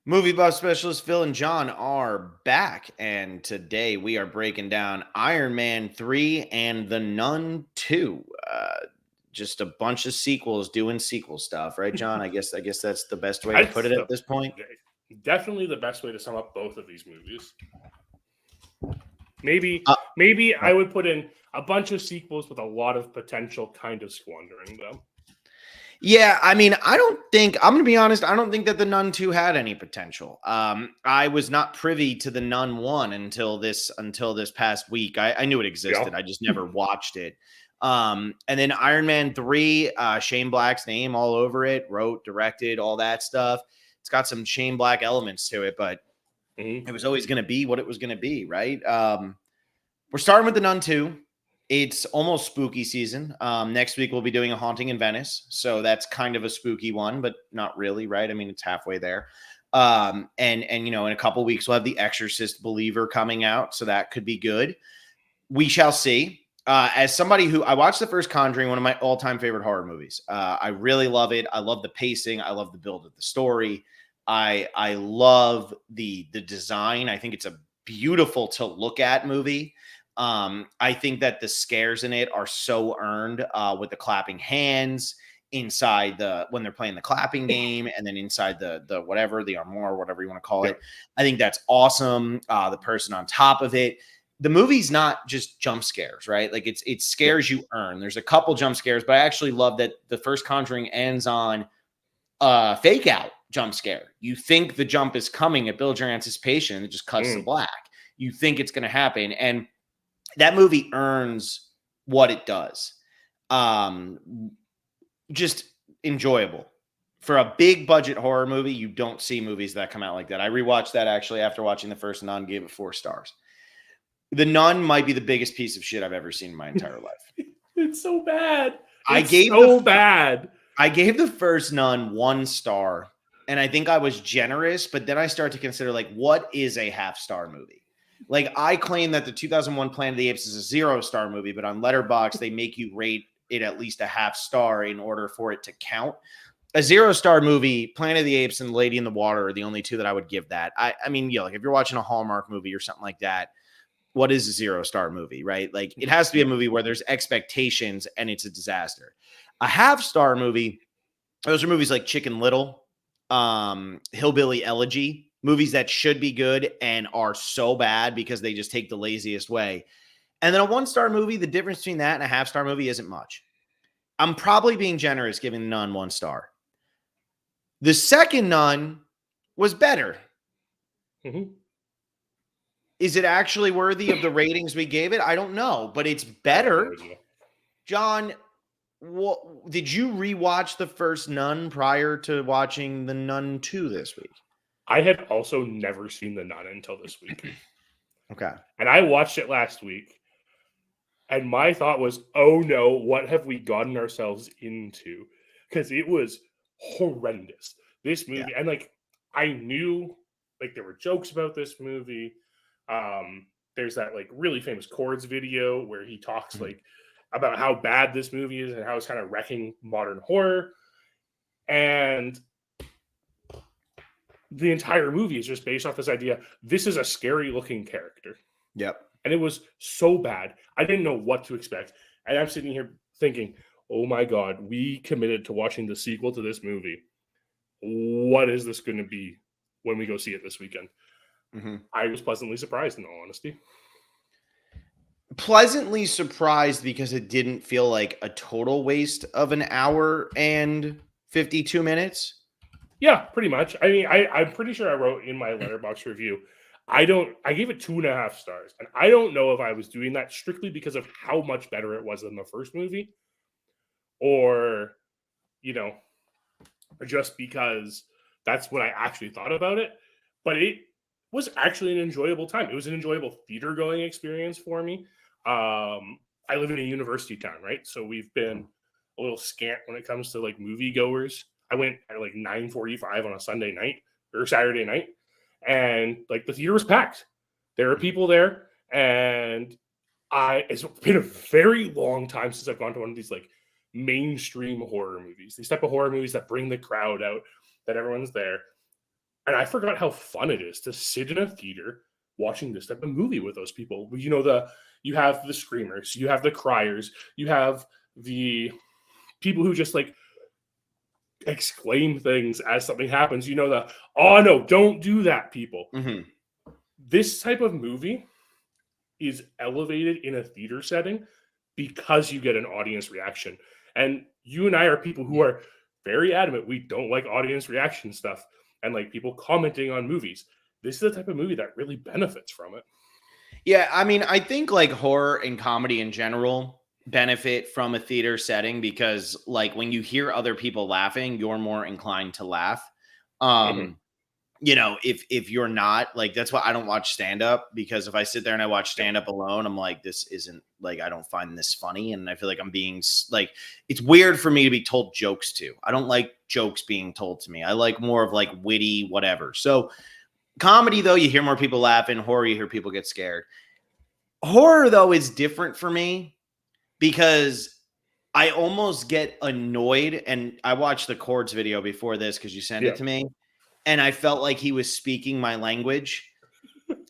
Movie buff specialist Phil and John are back, and today we are breaking down Iron Man 3 and The Nun 2. Just a bunch of sequels doing sequel stuff, right, John? I guess that's the best way to put That's it at this point. definitely the best way to sum up both of these movies. Maybe Uh, maybe I would put in a bunch of sequels with a lot of potential kind of squandering them. Yeah, I mean, I'm going to be honest, I don't think that The Nun 2 had any potential. I was not privy to The Nun 1 until this past week. I knew it existed. Yeah. I just never watched it. And then Iron Man 3, Shane Black's name all over it, wrote, directed, all that stuff. It's got some Shane Black elements to it, but it was always going to be what it was going to be, right? We're starting with The Nun 2. It's almost spooky season. Next week we'll be doing A Haunting in Venice, so that's kind of a spooky one, but not really, right? I mean, it's halfway there. And you know, in a couple weeks we'll have The Exorcist Believer coming out, so that could be good. We shall see. As somebody who I watched the first Conjuring, one of my all-time favorite horror movies. I really love it. I love the pacing. I love the build of the story. I love the design. I think it's a beautiful to look at movie. I think that the scares in it are so earned with the clapping hands inside when they're playing the clapping game, and then inside the whatever, the armor, whatever you want to call it. I think that's awesome. The person on top of it. The movie's not just jump scares, right? Like it scares you earn. There's a couple jump scares, but I actually love that the first Conjuring ends on fake out jump scare. You think the jump is coming, it builds your anticipation, it just cuts to black. You think it's going to happen, and that movie earns what it does. Just enjoyable. For a big budget horror movie, you don't see movies that come out like that. I rewatched that actually after watching the first Nun, gave it 4 stars. The Nun might be the biggest piece of shit I've ever seen in my entire life. It's so bad. I gave the first Nun 1 star, and I think I was generous, but then I started to consider, like, what is a half-star movie? Like, I claim that the 2001 Planet of the Apes is a 0-star movie, but on Letterboxd, they make you rate it at least a half star in order for it to count. A 0-star movie, Planet of the Apes and Lady in the Water are the only two that I would give that. I mean, yeah, like if you're watching a Hallmark movie or something like that, what is a 0-star movie, right? Like it has to be a movie where there's expectations and it's a disaster. A half-star movie, those are movies like Chicken Little, Hillbilly Elegy, movies that should be good and are so bad because they just take the laziest way. And then a 1-star movie, the difference between that and a half-star movie isn't much. I'm probably being generous giving Nun 1 star. The second Nun was better. Is it actually worthy of the ratings we gave it? I don't know, but it's better. John, did you rewatch the first Nun prior to watching the Nun 2 this week? I had also never seen the Nun until this week. Okay. And I watched it last week. And my thought was, oh no, what have we gotten ourselves into? Because it was horrendous. This movie, and like I knew like there were jokes about this movie. There's that like really famous Chords video where he talks like about how bad this movie is and how it's kind of wrecking modern horror. And the entire movie is just based off this idea. This is a scary looking character. Yep. And it was so bad. I didn't know what to expect. And I'm sitting here thinking, oh my God, we committed to watching the sequel to this movie. What is this going to be when we go see it this weekend? I was pleasantly surprised, in all honesty. Pleasantly surprised because it didn't feel like a total waste of an hour and 52 minutes. Yeah, pretty much. I mean, I'm pretty sure I wrote in my Letterboxd review, I gave it 2.5 stars. And I don't know if I was doing that strictly because of how much better it was than the first movie. Or, you know, just because that's what I actually thought about it. But it was actually an enjoyable time. It was an enjoyable theater going experience for me. I live in a university town, right? So we've been a little scant when it comes to like movie goers. I went at like 9:45 on a Sunday night or Saturday night, and like the theater was packed. There are people there, and it's been a very long time since I've gone to one of these like mainstream horror movies. These type of horror movies that bring the crowd out, that everyone's there. And I forgot how fun it is to sit in a theater watching this type of movie with those people. You know, you have the screamers, you have the criers, you have the people who just like exclaim things as something happens. You know, oh no, don't do that, people. Mm-hmm. This type of movie is elevated in a theater setting because you get an audience reaction. And you and I are people who are very adamant we don't like audience reaction stuff and like people commenting on movies. This is the type of movie that really benefits from it. Yeah, I mean, I think like horror and comedy in general benefit from a theater setting because like when you hear other people laughing, you're more inclined to laugh. You know, if you're not, like, that's why I don't watch stand up, because if I sit there and I watch stand up alone, I'm like, this isn't, like, I don't find this funny, and I feel like I'm being like, it's weird for me to be told jokes to. I don't like jokes being told to me. I like more of like witty whatever. So comedy, though, you hear more people laughing. Horror, you hear people get scared. Horror, though, is different for me because I almost get annoyed, and I watched the Chords video before this because you sent it to me, and I felt like he was speaking my language.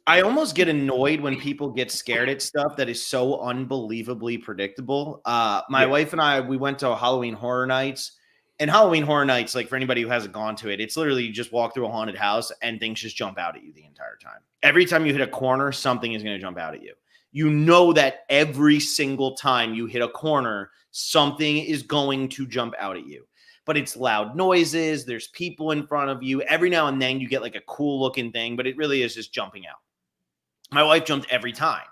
I almost get annoyed when people get scared at stuff that is so unbelievably predictable. My wife and I, we went to Halloween Horror Nights, and Halloween Horror Nights, like for anybody who hasn't gone to it, it's literally you just walk through a haunted house and things just jump out at you the entire time. Every time you hit a corner, something is going to jump out at you. You know that every single time you hit a corner, something is going to jump out at you. But it's loud noises. There's people in front of you. Every now and then you get like a cool looking thing, but it really is just jumping out. My wife jumped every time.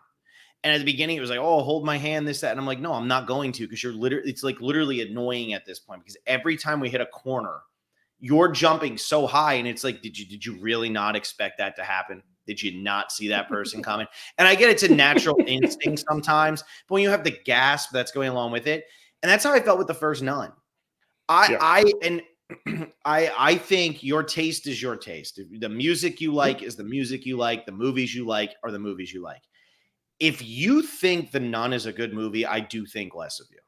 And at the beginning, it was like, oh, hold my hand, this, that. And I'm like, no, I'm not going to, because it's like literally annoying at this point, because every time we hit a corner, you're jumping so high. And it's like, did you really not expect that to happen? Did you not see that person coming? And I get it's a natural instinct sometimes, but when you have the gasp that's going along with it, and that's how I felt with the first Nun. I think your taste is your taste. The music you like is the music you like. The movies you like are the movies you like. If you think The Nun is a good movie, I do think less of you.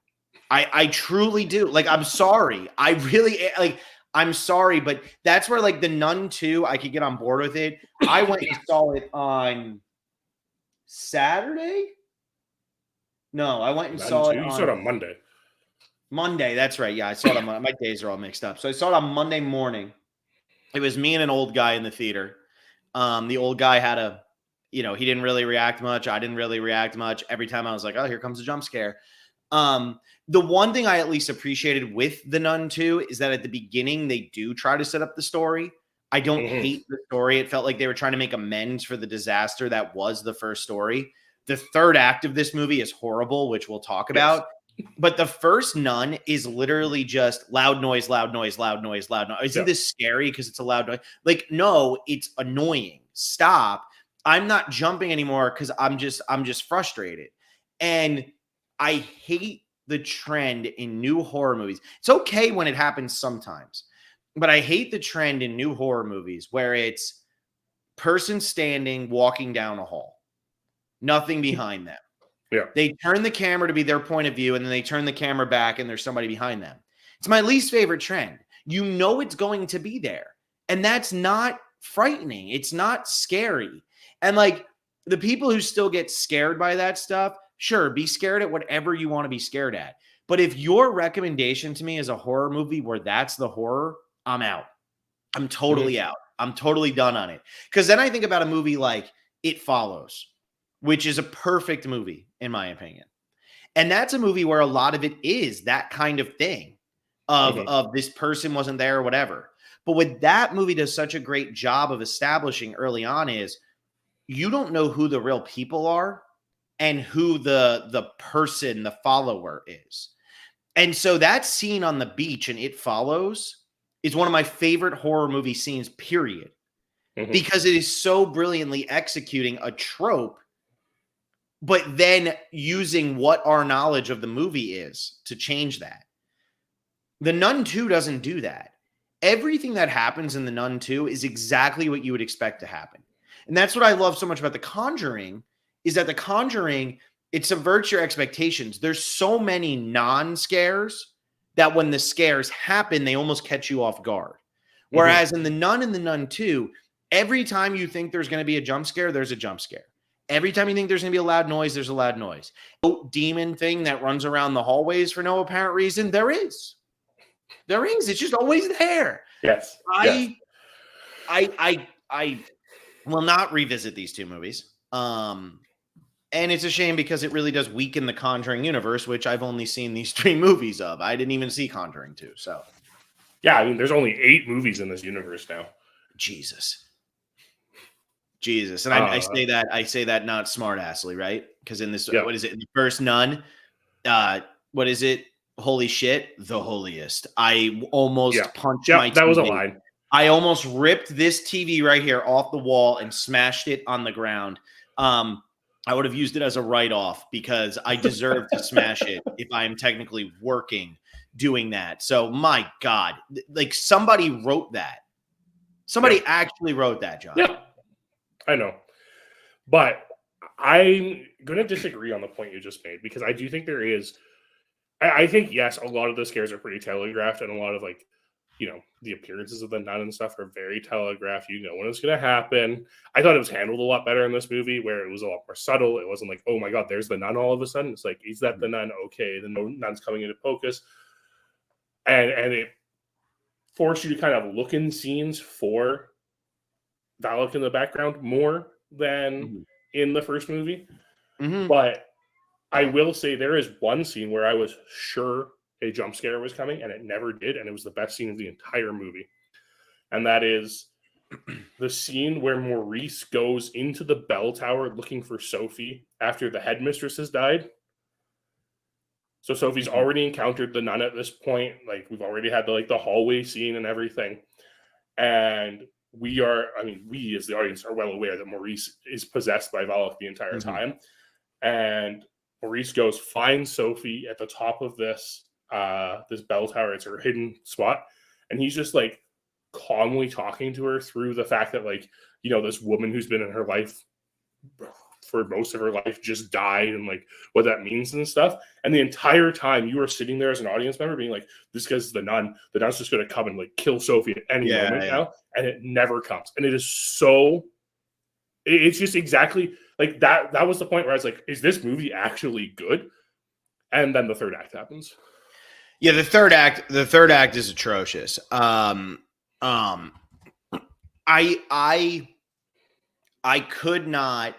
I truly do. Like, I'm sorry. I really like. I'm sorry, but that's where like The Nun 2, I could get on board with it. I went and saw it on Saturday. No, I went and saw it. You saw it on Monday. Monday, that's right. Yeah, I saw it on my days are all mixed up. So I saw it on Monday morning. It was me and an old guy in the theater. The old guy had he didn't really react much. I didn't really react much. Every time I was like, oh, here comes a jump scare. The one thing I at least appreciated with The Nun 2 is that at the beginning, they do try to set up the story. I don't hate the story. It felt like they were trying to make amends for the disaster that was the first story. The third act of this movie is horrible, which we'll talk about. But the first Nun is literally just loud noise, loud noise, loud noise, loud noise. Isn't this scary because it's a loud noise? Like, no, it's annoying. Stop. I'm not jumping anymore because I'm just frustrated. And I hate the trend in new horror movies. It's okay when it happens sometimes, but I hate the trend in new horror movies where it's person standing, walking down a hall, nothing behind them. Yeah. They turn the camera to be their point of view, and then they turn the camera back and there's somebody behind them. It's my least favorite trend. You know it's going to be there, and that's not frightening. It's not scary. And like the people who still get scared by that stuff, sure, be scared at whatever you want to be scared at. But if your recommendation to me is a horror movie where that's the horror, I'm out. I'm totally out. I'm totally done on it. Because then I think about a movie like It Follows, which is a perfect movie, in my opinion. And that's a movie where a lot of it is that kind of thing of this person wasn't there or whatever. But what that movie does such a great job of establishing early on is you don't know who the real people are and who the person, the follower is. And so that scene on the beach in It Follows is one of my favorite horror movie scenes, period. Because it is so brilliantly executing a trope, but then using what our knowledge of the movie is to change that. The Nun 2 doesn't do that. Everything that happens in The Nun 2 is exactly what you would expect to happen. And that's what I love so much about The Conjuring, is that The Conjuring, it subverts your expectations. There's so many non-scares that when the scares happen, they almost catch you off guard. Whereas in The Nun and The Nun 2, every time you think there's going to be a jump scare, there's a jump scare. Every time you think there's going to be a loud noise, there's a loud noise. No demon thing that runs around the hallways for no apparent reason, there is. There is. It's just always there. Yes. I will not revisit these two movies. And it's a shame because it really does weaken the Conjuring universe, which I've only seen these 3 movies of. I didn't even see Conjuring 2. So, yeah, I mean, there's only 8 movies in this universe now. Jesus. And I say that not smartassly, right? Because in this, what is it? In the first Nun, what is it? Holy shit, the holiest. I almost punched my TV. That was a line. I almost ripped this TV right here off the wall and smashed it on the ground. I would have used it as a write-off because I deserve to smash it if I am technically working doing that. So my God, like somebody wrote that. Somebody actually wrote that, John. Yeah, I know. But I'm going to disagree on the point you just made because I do think there is, I think, yes, a lot of the scares are pretty telegraphed and a lot of like, you know, the appearances of the nun and stuff are very telegraphed. You know when it's going to happen. I thought it was handled a lot better in this movie where it was a lot more subtle. It wasn't like, oh my God, there's the nun all of a sudden. It's like, is that the nun? Okay, the nun's coming into focus. And it forced you to kind of look in scenes for Valak in the background more than in the first movie. But I will say there is one scene where I was sure a jump scare was coming and it never did. And it was the best scene of the entire movie. And that is the scene where Maurice goes into the bell tower looking for Sophie after the headmistress has died. So Sophie's already encountered the nun at this point. Like we've already had the hallway scene and everything. And we as the audience are well aware that Maurice is possessed by Valak the entire time. And Maurice goes, finds Sophie at the top of this bell tower. It's her hidden spot. And he's just like calmly talking to her through the fact that like, you know, this woman who's been in her life for most of her life just died and like what that means and stuff. And the entire time you are sitting there as an audience member being like, this guy's the nun. The nun's just going to come and like kill Sophie at any moment now. And it never comes. And it is so, it's just exactly like that. That was the point where I was like, is this movie actually good? And then the third act happens. Yeah, the third act is atrocious. I could not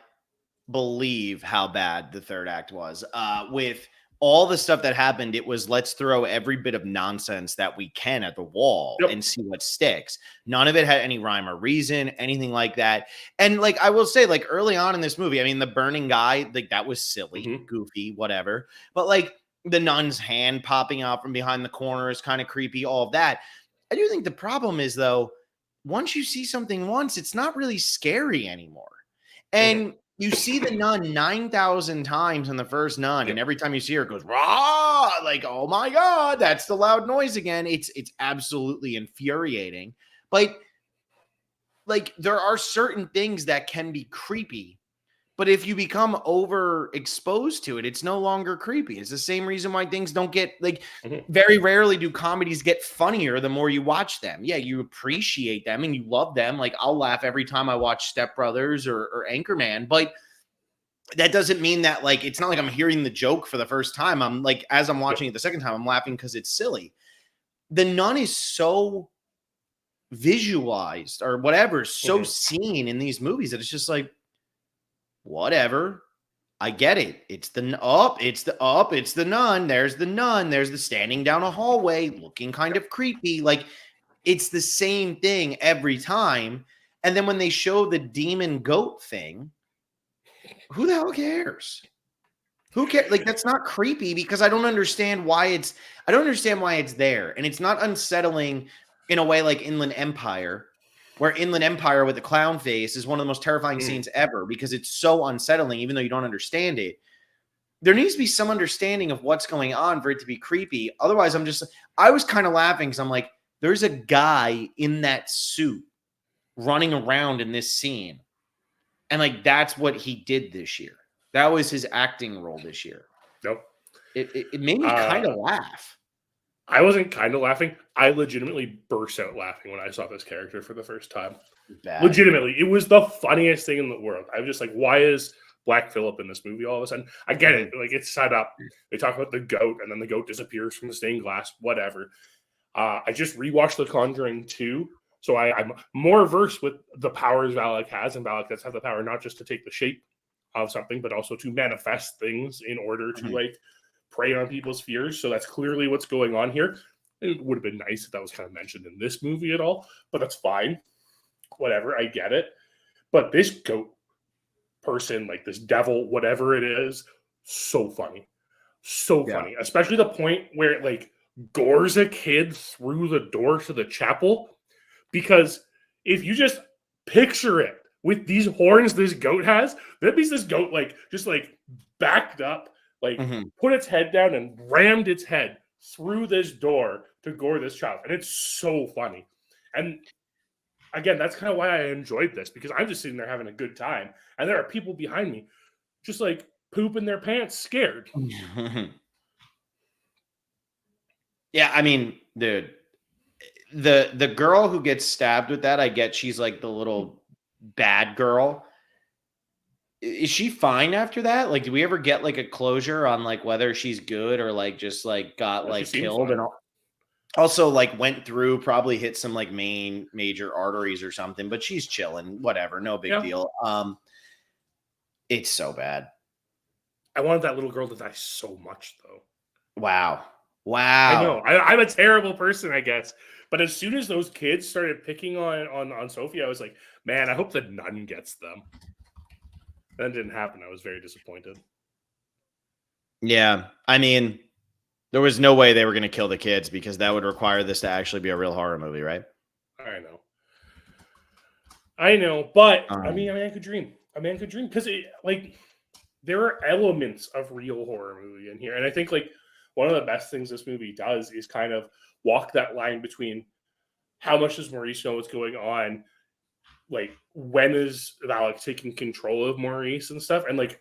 believe how bad the third act was. With all the stuff that happened, it was let's throw every bit of nonsense that we can at the wall and see what sticks. None of it had any rhyme or reason, anything like that. And like I will say, like early on in this movie, I mean, the burning guy, like that was silly, goofy, whatever. But like the nun's hand popping out from behind the corner is kind of creepy, all of that. I do think the problem is, though, once you see something once, it's not really scary anymore. And you see the nun 9,000 times in the first Nun, and every time you see her, it goes, rah! Like, oh my God, that's the loud noise again. It's absolutely infuriating. But like, there are certain things that can be creepy. But if you become overexposed to it, it's no longer creepy. It's the same reason why things don't get like very rarely do comedies get funnier the more you watch them. Yeah, you appreciate them and you love them. Like I'll laugh every time I watch Step Brothers or Anchorman, but that doesn't mean that like it's not like I'm hearing the joke for the first time. I'm like, as I'm watching it the second time, I'm laughing because it's silly. The Nun is so visualized or whatever, so seen in these movies that it's just like, whatever. I get it. It's the nun. There's the nun. There's the standing down a hallway looking kind of creepy. Like it's the same thing every time. And then when they show the demon goat thing, who the hell cares? Who cares? Like that's not creepy because I don't understand why it's there. And it's not unsettling in a way like Inland Empire, where Inland Empire with the clown face is one of the most terrifying scenes ever because it's so unsettling, even though you don't understand it. There needs to be some understanding of what's going on for it to be creepy. Otherwise, I was kind of laughing because I'm like, there's a guy in that suit running around in this scene. And like, that's what he did this year. That was his acting role this year. Nope. It made me kind of laugh. I wasn't kind of laughing. I legitimately burst out laughing when I saw this character for the first time. Bad. Legitimately, it was the funniest thing in the world. I was just like, why is Black Phillip in this movie all of a sudden? I get it. Like, it's set up. They talk about the goat, and then the goat disappears from the stained glass, whatever. I just rewatched The Conjuring 2, so I'm more versed with the powers Valak has, and Valak does have the power not just to take the shape of something, but also to manifest things in order to, like, prey on people's fears. So that's clearly what's going on here. It would have been nice if that was kind of mentioned in this movie at all, but that's fine. Whatever, I get it. But this goat person, like this devil, whatever it is, so funny. So funny. Especially the point where it like gores a kid through the door to the chapel. Because if you just picture it with these horns this goat has, that means this goat like just like backed up, like put its head down and rammed its head through this door to gore this child. And it's so funny. And again, that's kind of why I enjoyed this, because I'm just sitting there having a good time. And there are people behind me just like pooping their pants scared. Yeah, I mean, dude, the girl who gets stabbed with that, I get she's like the little bad girl. Is she fine after that? Like, do we ever get like a closure on like whether she's good or like just like got like killed and also like went through, probably hit some like major arteries or something, but she's chilling, whatever, no big deal. It's so bad. I wanted that little girl to die so much though. Wow. I know. I'm a terrible person, I guess. But as soon as those kids started picking on Sophie, I was like, man, I hope the nun gets them. That didn't happen. I was very disappointed. Yeah. I mean, there was no way they were going to kill the kids, because that would require this to actually be a real horror movie, right? I know. But I mean, a man could dream. A man could dream, because like there are elements of real horror movie in here. And I think like one of the best things this movie does is kind of walk that line between how much does Maurice know what's going on, like when is Valak taking control of Maurice and stuff. And like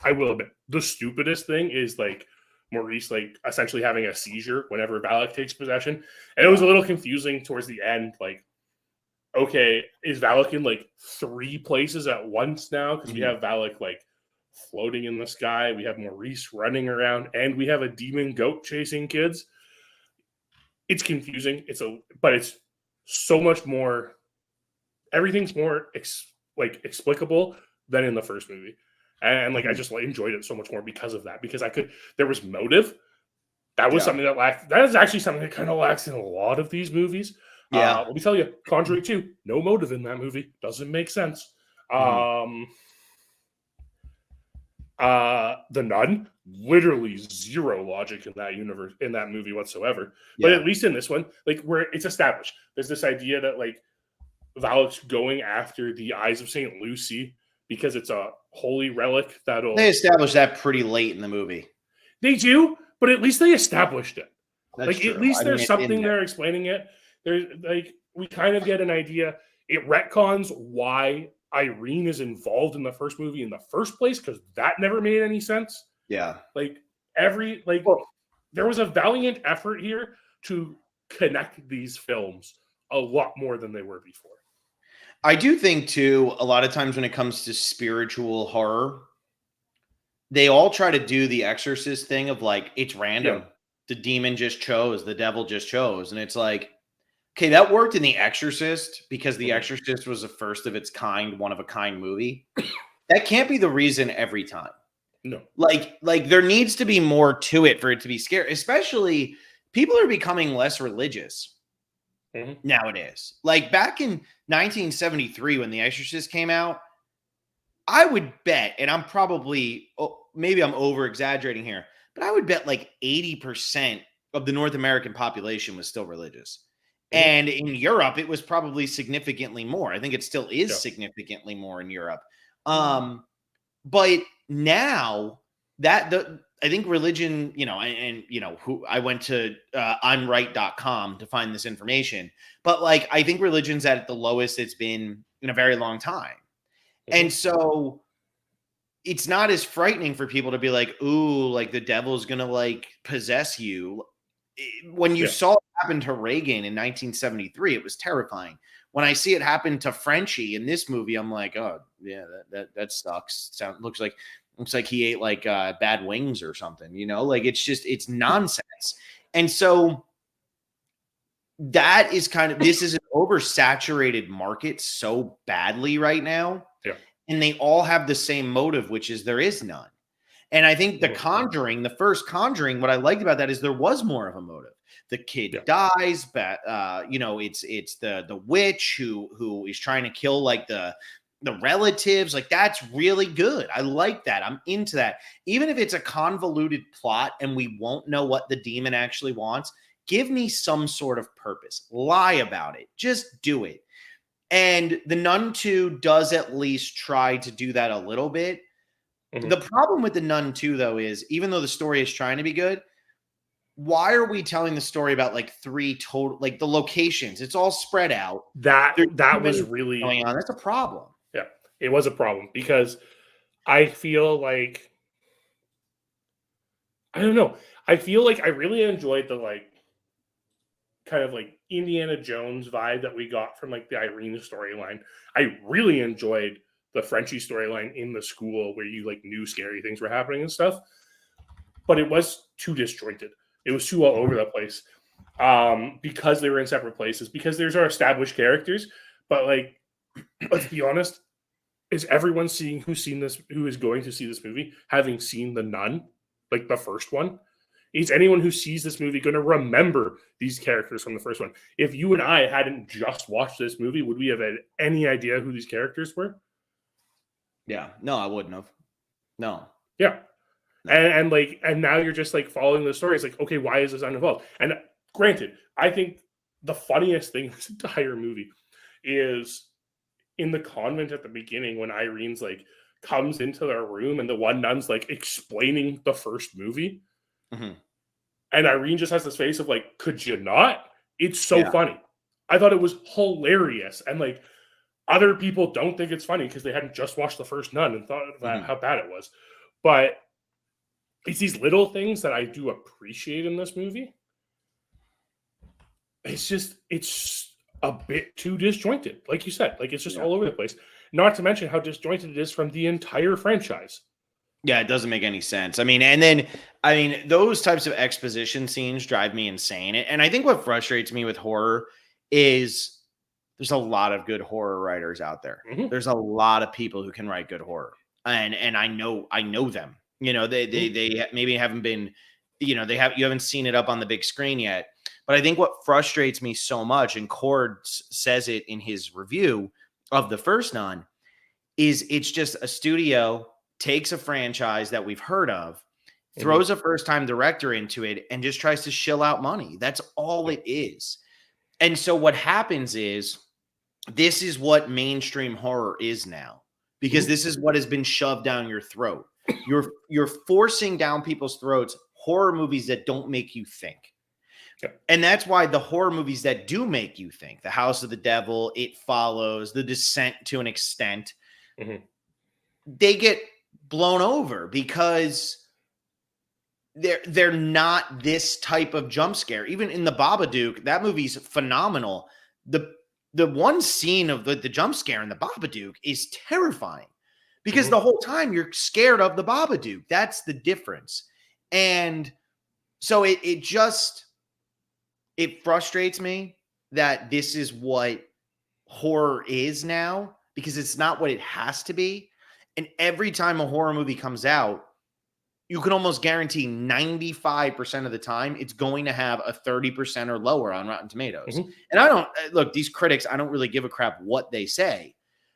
I will admit, the stupidest thing is like Maurice like essentially having a seizure whenever Valak takes possession. And it was a little confusing towards the end, like, okay, is Valak in like 3 places at once now? Because we have Valak like floating in the sky, we have Maurice running around, and we have a demon goat chasing kids. It's confusing. But it's so much more. Everything's more explicable than in the first movie, and like I just enjoyed it so much more because of that. Because there was motive. That was something that lacked. That is actually something that kind of lacks in a lot of these movies. Let me tell you, Conjuring 2, no motive in that movie. Doesn't make sense. The Nun, literally zero logic in that universe, in that movie whatsoever. But at least in this one, like where it's established, there's this idea that like Valak's going after the Eyes of St. Lucy because it's a holy relic that'll. They established that pretty late in the movie. They do, but at least they established it. That's like true. At least there's something there explaining it. There's like we kind of get an idea. It retcons why Irene is involved in the first movie in the first place, because that never made any sense. Yeah. Like there was a valiant effort here to connect these films a lot more than they were before. I do think too, a lot of times when it comes to spiritual horror, they all try to do the Exorcist thing of like, it's random. The demon just chose, the devil just chose. And it's like, okay, that worked in The Exorcist because The Exorcist was a first of its kind, one of a kind movie. That can't be the reason every time. No. Like there needs to be more to it for it to be scary. Especially people are becoming less religious nowadays. Like back in 1973 when The Exorcist came out, I would bet, and I'm probably, maybe I'm over exaggerating here, but I would bet like 80% of the North American population was still religious. And in Europe, it was probably significantly more. I think it still is significantly more in Europe. But now that I think religion, who I went to I'mRight.com to find this information, but like, I think religion's at the lowest it's been in a very long time. And so it's not as frightening for people to be like, ooh, like the devil's going to like possess you. when you saw it happen to Reagan in 1973, it was terrifying. When I see it happen to Frenchie in this movie, I'm like, oh yeah, that sucks. Looks like he ate like bad wings or something, like it's nonsense. And so that is this is an oversaturated market so badly right now. Yeah. And they all have the same motive, which is there is none. And I think the first Conjuring, what I liked about that is there was more of a motive. The kid dies, but it's the witch who is trying to kill like the relatives. Like that's really good. I like that. I'm into that. Even if it's a convoluted plot and we won't know what the demon actually wants, give me some sort of purpose. Lie about it. Just do it. And The Nun 2 does at least try to do that a little bit. Mm-hmm. The problem with The Nun 2, though, is even though the story is trying to be good, why are we telling the story about like three total, like the locations? It's all spread out. That was really going on. That's a problem. Yeah, it was a problem because I feel like, I don't know. I feel like I really enjoyed the like kind of like Indiana Jones vibe that we got from like the Irene storyline. I really enjoyed the Frenchie storyline in the school where you like knew scary things were happening and stuff, but it was too disjointed. It was too all over the place because they were in separate places, because there's our established characters. But like, let's be honest, is everyone who is going to see this movie having seen The Nun, like the first one? Is anyone who sees this movie going to remember these characters from the first one? If you and I hadn't just watched this movie, would we have had any idea who these characters were? Yeah. No, I wouldn't have. No. Yeah. And now you're just like following the story. It's like, okay, why is this uninvolved? And granted, I think the funniest thing in this entire movie is in the convent at the beginning when Irene's like comes into their room and the one nun's like explaining the first movie. Mm-hmm. And Irene just has this face of like, could you not? It's so funny. I thought it was hilarious. And like other people don't think it's funny because they hadn't just watched the first Nun and thought about how bad it was. But it's these little things that I do appreciate in this movie. It's a bit too disjointed. Like you said, like it's just all over the place. Not to mention how disjointed it is from the entire franchise. Yeah, it doesn't make any sense. I mean, those types of exposition scenes drive me insane. And I think what frustrates me with horror is there's a lot of good horror writers out there. Mm-hmm. There's a lot of people who can write good horror. And I know them. They maybe haven't been, you haven't seen it up on the big screen yet. But I think what frustrates me so much, and Cord says it in his review of the first Nun, is it's just a studio takes a franchise that we've heard of, throws a first-time director into it, and just tries to shill out money. That's all it is. And so what happens is this is what mainstream horror is now, because this is what has been shoved down your throat. You're forcing down people's throats horror movies that don't make you think. And that's why the horror movies that do make you think, The House of the Devil, It Follows, The Descent to an extent, they get blown over because they're not this type of jump scare. Even in The Babadook, that movie's phenomenal. The one scene of the jump scare in The Babadook is terrifying because the whole time you're scared of the Babadook. That's the difference. And so it frustrates me that this is what horror is now, because it's not what it has to be. And every time a horror movie comes out, you can almost guarantee 95% of the time it's going to have a 30% or lower on Rotten Tomatoes. And these critics, I don't really give a crap what they say,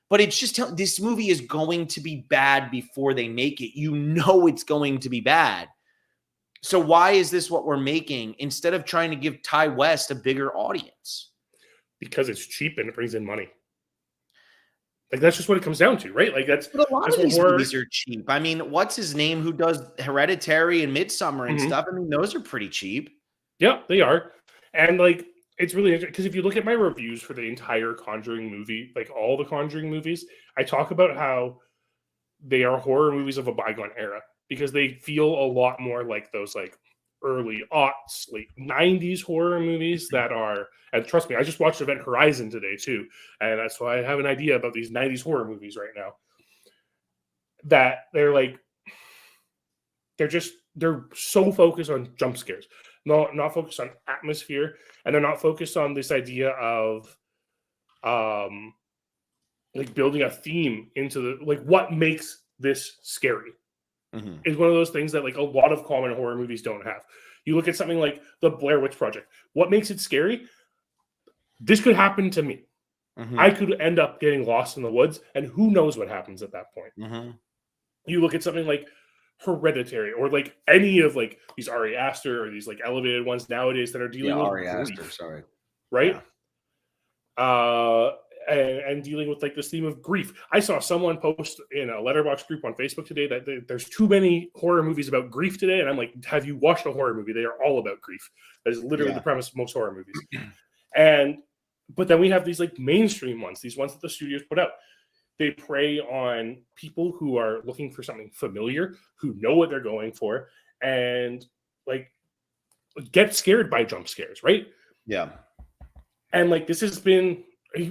but it's just this movie is going to be bad before they make it. It's going to be bad. So why is this what we're making instead of trying to give Ty West a bigger audience? Because it's cheap and it brings in money. Like, that's just what it comes down to, right? Like, but a lot of these movies are cheap. I mean, what's his name who does Hereditary and Midsommar and stuff? I mean, those are pretty cheap. Yeah, they are. And, like, it's really interesting because if you look at my reviews for the entire Conjuring movie, like all the Conjuring movies, I talk about how they are horror movies of a bygone era because they feel a lot more like those, like, early aughts, late 90s horror movies that are, and trust me, I just watched Event Horizon today too, and that's why I have an idea about these 90s horror movies right now, that they're like, they're so focused on jump scares, not focused on atmosphere, and they're not focused on this idea of like building a theme into the, like, what makes this scary is one of those things that like a lot of common horror movies don't have. You look at something like the Blair Witch Project. What makes it scary? This could happen to me. I could end up getting lost in the woods, and who knows what happens at that point. You look at something like Hereditary, or like any of like these Ari Aster or these like elevated ones nowadays that are dealing with Ari grief, Aster, right? And dealing with like this theme of grief. I saw someone post in a letterbox group on Facebook today that there's too many horror movies about grief today, and I'm like, have you watched a horror movie? They are all about grief. That is literally the premise of most horror movies. But then we have these like mainstream ones, these ones that the studios put out. They prey on people who are looking for something familiar, who know what they're going for, and like get scared by jump scares, right? Yeah. And like this has been,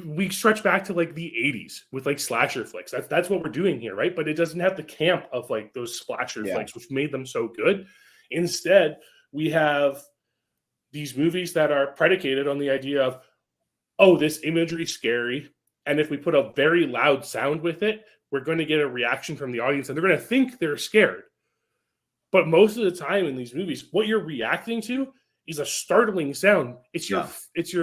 we stretch back to like the 80s with like slasher flicks. That's what we're doing here, right? But it doesn't have the camp of like those slasher flicks, which made them so good. Instead, we have these movies that are predicated on the idea of, oh, this imagery is scary, and if we put a very loud sound with it, we're going to get a reaction from the audience, and they're going to think they're scared. But most of the time in these movies, what you're reacting to is a startling sound. It's your fight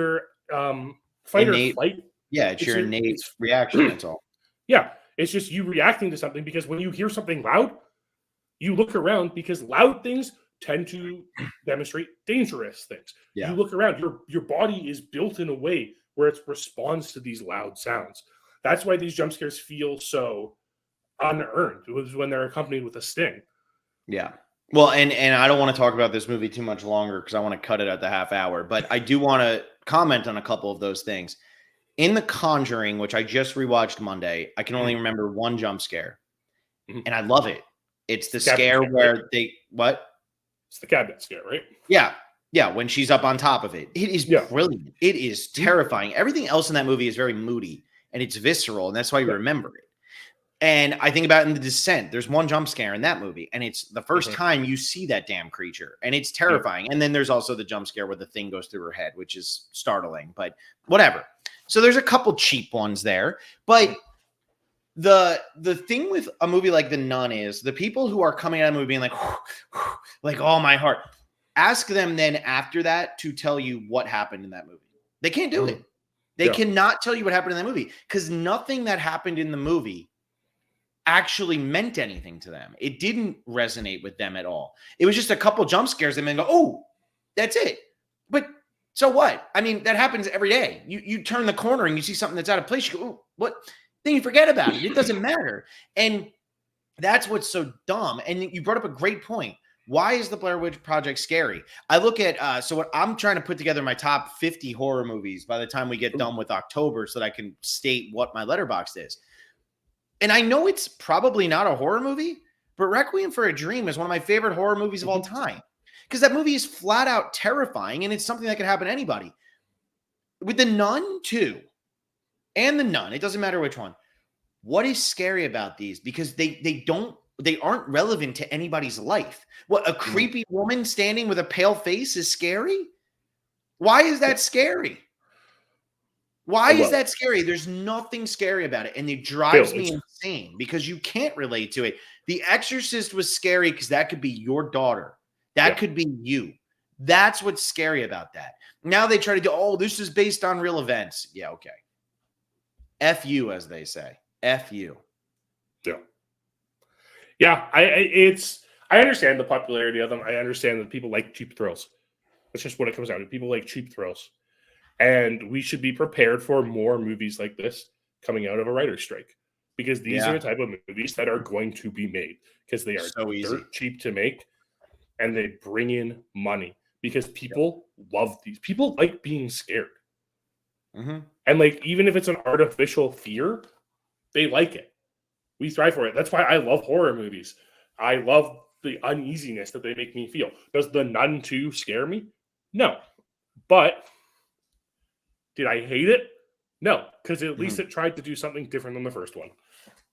or flight. Yeah, it's your innate reaction. That's all. Yeah, it's just you reacting to something, because when you hear something loud, you look around, because loud things tend to demonstrate dangerous things. You look around, your body is built in a way where it responds to these loud sounds. That's why these jump scares feel so unearned. It was when they're accompanied with a sting. Yeah. Well, and I don't want to talk about this movie too much longer because I want to cut it at the half hour, but I do want to comment on a couple of those things. In The Conjuring, which I just rewatched Monday, I can only remember one jump scare, and I love it. It's the scare where It's the cabinet scare, right? Yeah. Yeah, when she's up on top of it. It is brilliant. It is terrifying. Everything else in that movie is very moody, and it's visceral, and that's why you remember it. And I think about in The Descent, there's one jump scare in that movie, and it's the first time you see that damn creature, and it's terrifying. And then there's also the jump scare where the thing goes through her head, which is startling, but whatever. So there's a couple cheap ones there, but the thing with a movie like The Nun is the people who are coming out of the movie being like, oh, my heart. Ask them then after that to tell you what happened in that movie. They can't do it. They cannot tell you what happened in that movie, because nothing that happened in the movie actually meant anything to them. It didn't resonate with them at all. It was just a couple jump scares and then go, oh, that's it. But so what? I mean, that happens every day. You turn the corner and you see something that's out of place. You go, oh, what? Then you forget about it. It doesn't matter. And that's what's so dumb. And you brought up a great point. Why is the Blair Witch Project scary? I look at, so what I'm trying to put together my top 50 horror movies by the time we get done with October so that I can state what my letterboxd is. And I know it's probably not a horror movie, but Requiem for a Dream is one of my favorite horror movies of all time, because that movie is flat out terrifying, and it's something that could happen to anybody. With The Nun too, and The Nun, it doesn't matter which one. What is scary about these? Because they aren't relevant to anybody's life. What, a creepy woman standing with a pale face is scary? Why is that scary? Why is that scary? There's nothing scary about it. And it drives me insane because you can't relate to it. The Exorcist was scary because that could be your daughter. That could be you. That's what's scary about that. Now they try to do, oh, this is based on real events. Yeah, okay. F you, as they say. F you. Yeah. Yeah, I understand the popularity of them. I understand that people like cheap thrills. That's just what it comes down to. People like cheap thrills. And we should be prepared for more movies like this coming out of a writer's strike, because these are the type of movies that are going to be made because they are so dirt cheap to make, and they bring in money because people love these. People like being scared. And like, even if it's an artificial fear, they like it. We thrive for it. That's why I love horror movies. I love the uneasiness that they make me feel. Does The Nun 2 scare me? No. But did I hate it? No, because at least it tried to do something different than the first one.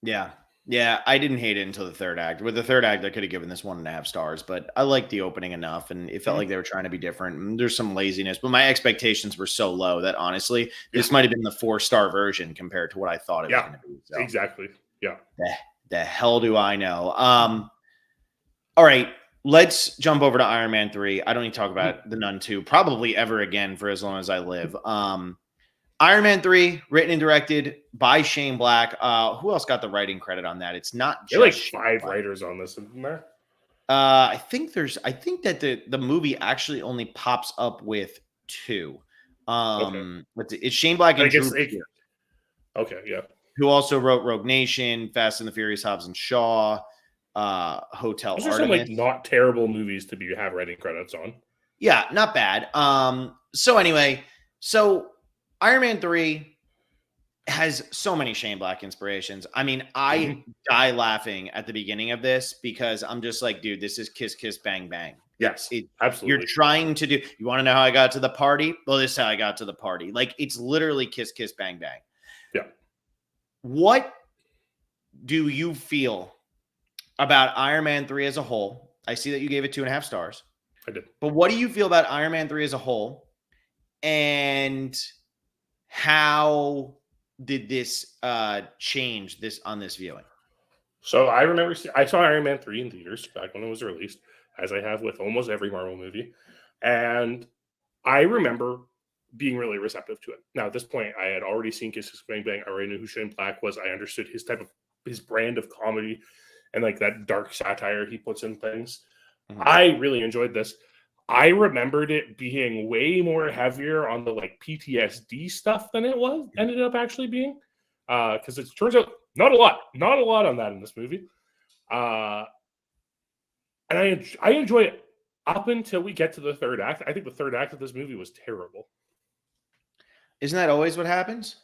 Yeah. Yeah, I didn't hate it until the third act. With the third act, I could have given this 1.5 stars, but I liked the opening enough, and it felt like they were trying to be different. And there's some laziness, but my expectations were so low that honestly, this might have been the 4-star version compared to what I thought it was going to be. So, exactly. Yeah. The hell do I know? All right, let's jump over to Iron Man 3. I don't need to talk about The Nun 2 probably ever again for as long as I live. Iron Man 3, written and directed by Shane Black. Who else got the writing credit on that? It's not just like 5 writers on this, isn't there? I think that the movie actually only pops up with 2. It's Shane Black and Drew Pearce. Okay, yeah. Who also wrote Rogue Nation, Fast and the Furious, Hobbs and Shaw, Hotel Those Artemis. are some like not terrible movies to have writing credits on. Yeah, not bad. So anyway, Iron Man 3 has so many Shane Black inspirations. I mean, I die laughing at the beginning of this because I'm just like, dude, this is Kiss Kiss Bang Bang. Yes, absolutely. You're trying to do. You want to know how I got to the party? Well, this is how I got to the party. Like, it's literally Kiss Kiss Bang Bang. Yeah. What do you feel about Iron Man 3 as a whole? I see that you gave it 2.5 stars. I did. But what do you feel about Iron Man 3 as a whole? And how did this change this on this viewing? So I remember I saw Iron Man 3 in theaters back when it was released, as I have with almost every Marvel movie. And I remember being really receptive to it. Now, at this point, I had already seen Kiss Kiss Bang Bang. I already knew who Shane Black was. I understood his brand of comedy and like that dark satire he puts in things. I really enjoyed this. I remembered it being way more heavier on the like PTSD stuff than it ended up actually being. Because it turns out not a lot on that in this movie. And I enjoy it up until we get to the third act. I think the third act of this movie was terrible. Isn't that always what happens?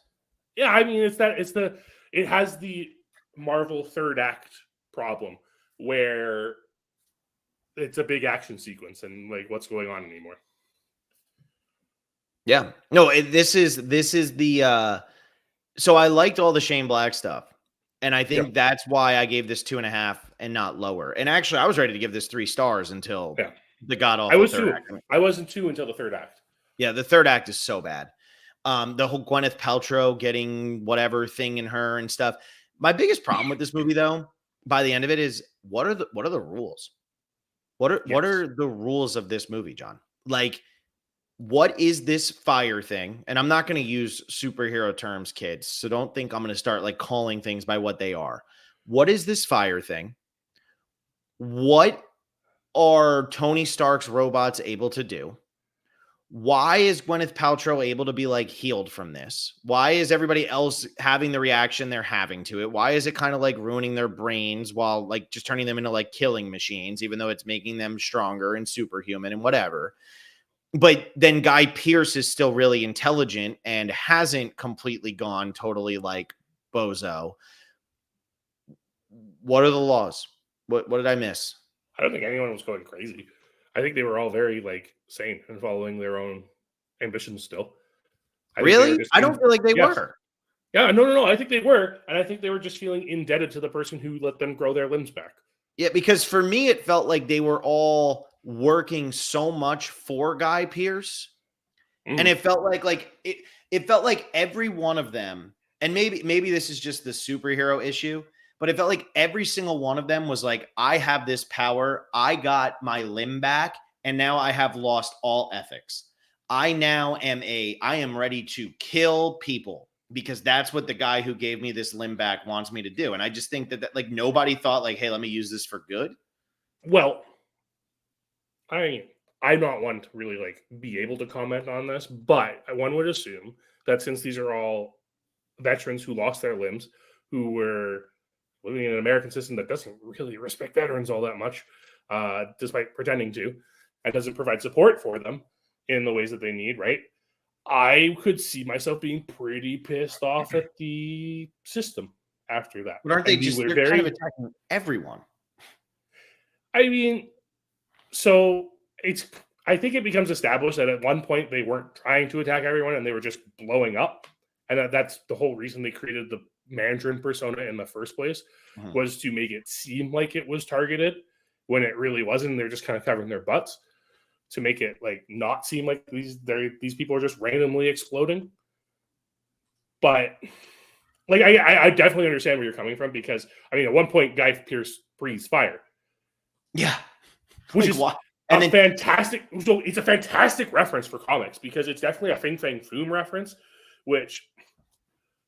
Yeah, I mean, it has the Marvel third act problem where it's a big action sequence and like what's going on anymore. Yeah. No, this is the so I liked all the Shane Black stuff. And I think that's why I gave this 2.5 and not lower. And actually I was ready to give this 3 stars until the god awful third act. I wasn't 2 until the third act. Yeah, the third act is so bad. The whole Gwyneth Paltrow getting whatever thing in her and stuff. My biggest problem with this movie, though, by the end of it, is what are the rules? What are the rules of this movie, John? Like, what is this fire thing? And I'm not going to use superhero terms, kids. So don't think I'm going to start like calling things by what they are. What is this fire thing? What are Tony Stark's robots able to do? Why is Gwyneth Paltrow able to be like healed from this? Why is everybody else having the reaction they're having to it? Why is it kind of like ruining their brains while like just turning them into like killing machines, even though it's making them stronger and superhuman and whatever? But then Guy Pearce is still really intelligent and hasn't completely gone totally like bozo. What are the laws? What did I miss? I don't think anyone was going crazy. I think they were all very like sane and following their own ambitions still. Really? I don't feel like they were. Yeah, no. I think they were. And I think they were just feeling indebted to the person who let them grow their limbs back. Yeah, because for me, it felt like they were all working so much for Guy Pearce. And it felt like it felt like every one of them, and maybe this is just the superhero issue, but it felt like every single one of them was like, I have this power. I got my limb back. And now I have lost all ethics. I am ready to kill people because that's what the guy who gave me this limb back wants me to do. And I just think that like nobody thought like, hey, let me use this for good. Well, I'm not one to really like be able to comment on this, but one would assume that since these are all veterans who lost their limbs, who were living in an American system that doesn't really respect veterans all that much, despite pretending to, and doesn't provide support for them in the ways that they need, right? I could see myself being pretty pissed off at the system after that. But aren't they just kind of attacking everyone? I mean, so I think it becomes established that at one point they weren't trying to attack everyone and they were just blowing up. And that's the whole reason they created the Mandarin persona in the first place, was to make it seem like it was targeted when it really wasn't. They're just kind of covering their butts to make it like not seem like these people are just randomly exploding. But like I definitely understand where you're coming from, because I mean at one point Guy Pearce breathes fire. Yeah. Which is fantastic. So it's a fantastic reference for comics, because it's definitely a Fin Fang Foom reference, which,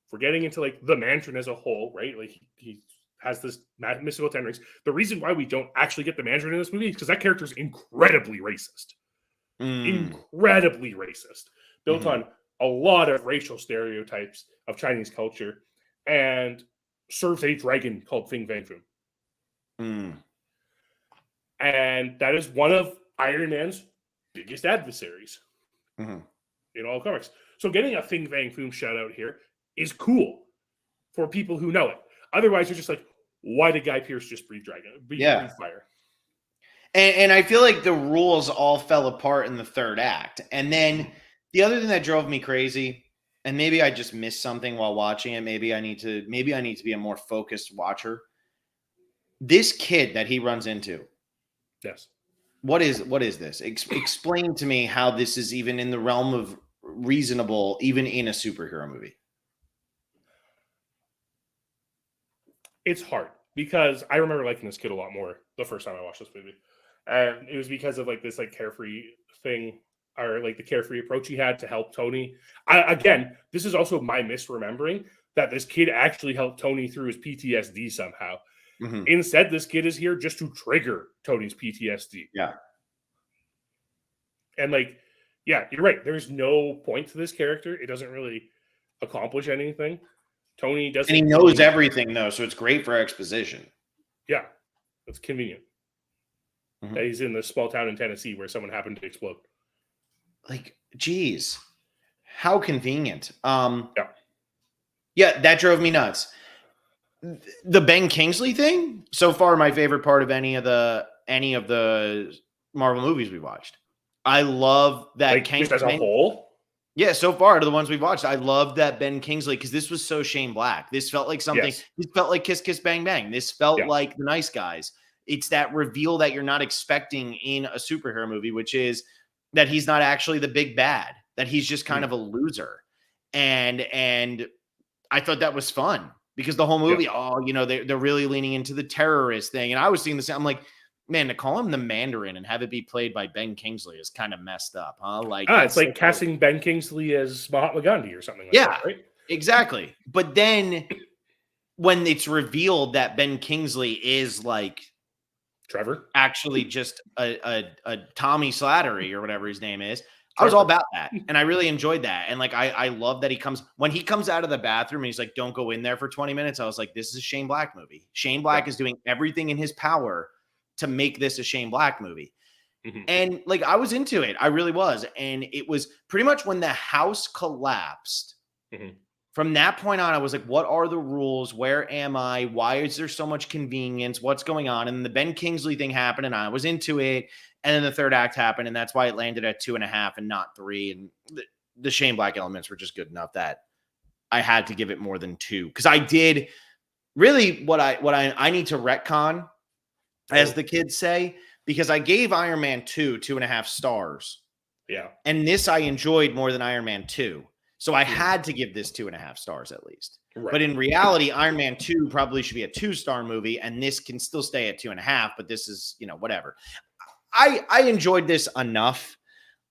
for getting into like the Mandarin as a whole, right? Like he has this mystical tendency. The reason why we don't actually get the Mandarin in this movie is because that character is incredibly racist. Incredibly racist. Built on a lot of racial stereotypes of Chinese culture, and serves a dragon called Fin Fang Foom. And that is one of Iron Man's biggest adversaries in all comics. So getting a Fin Fang Foom shout out here is cool for people who know it. Otherwise, you're just like, why did Guy Pearce just breathe fire? And I feel like the rules all fell apart in the third act. And then the other thing that drove me crazy, and maybe I just missed something while watching it. Maybe I need to be a more focused watcher. This kid that he runs into. Yes. What is this? Explain to me how this is even in the realm of reasonable, even in a superhero movie. It's hard, because I remember liking this kid a lot more the first time I watched this movie. And it was because of like this like carefree thing, or like the carefree approach he had to help Tony. Again, this is also my misremembering that this kid actually helped Tony through his PTSD somehow. Instead, this kid is here just to trigger Tony's PTSD. Yeah. And like, yeah, you're right. There's no point to this character. It doesn't really accomplish anything. Tony doesn't. And he knows everything, though, so it's great for exposition. Yeah, it's convenient. That he's in this small town in Tennessee where someone happened to explode. Like, geez, how convenient. Yeah, that drove me nuts. The Ben Kingsley thing, so far my favorite part of any of the Marvel movies we watched. I love that. Like, just as a whole? Yeah, so far to the ones we've watched, I love that Ben Kingsley, because this was so Shane Black. This felt like something. Yes. This felt like Kiss Kiss Bang Bang. This felt like The Nice Guys. It's that reveal that you're not expecting in a superhero movie, which is that he's not actually the big bad, that he's just kind of a loser. And I thought that was fun, because the whole movie, they're really leaning into the terrorist thing. And I was seeing this, I'm like, man, to call him the Mandarin and have it be played by Ben Kingsley is kind of messed up, huh? Like, it's like casting Ben Kingsley as Mahatma Gandhi or something like that, right? Exactly. But then when it's revealed that Ben Kingsley is like Trevor, actually just a Tommy Slattery or whatever his name is, I was all about that. And I really enjoyed that. And like, I love that when he comes out of the bathroom and he's like, don't go in there for 20 minutes. I was like, this is a Shane Black movie. Shane Black is doing everything in his power to make this a Shane Black movie. And like, I was into it. I really was. And it was pretty much when the house collapsed. From that point on, I was like, what are the rules? Where am I? Why is there so much convenience? What's going on? And the Ben Kingsley thing happened and I was into it. And then the third act happened, and that's why it landed at 2.5 and not 3. And the Shane Black elements were just good enough that I had to give it more than 2. Because I did really what I need to retcon, as the kids say, because I gave Iron Man 2.5 stars. Yeah. And this I enjoyed more than Iron Man 2. So I had to give this 2.5 stars at least. Right. But in reality, Iron Man 2 probably should be a 2-star movie, and this can still stay at 2.5, but this is, whatever. I enjoyed this enough.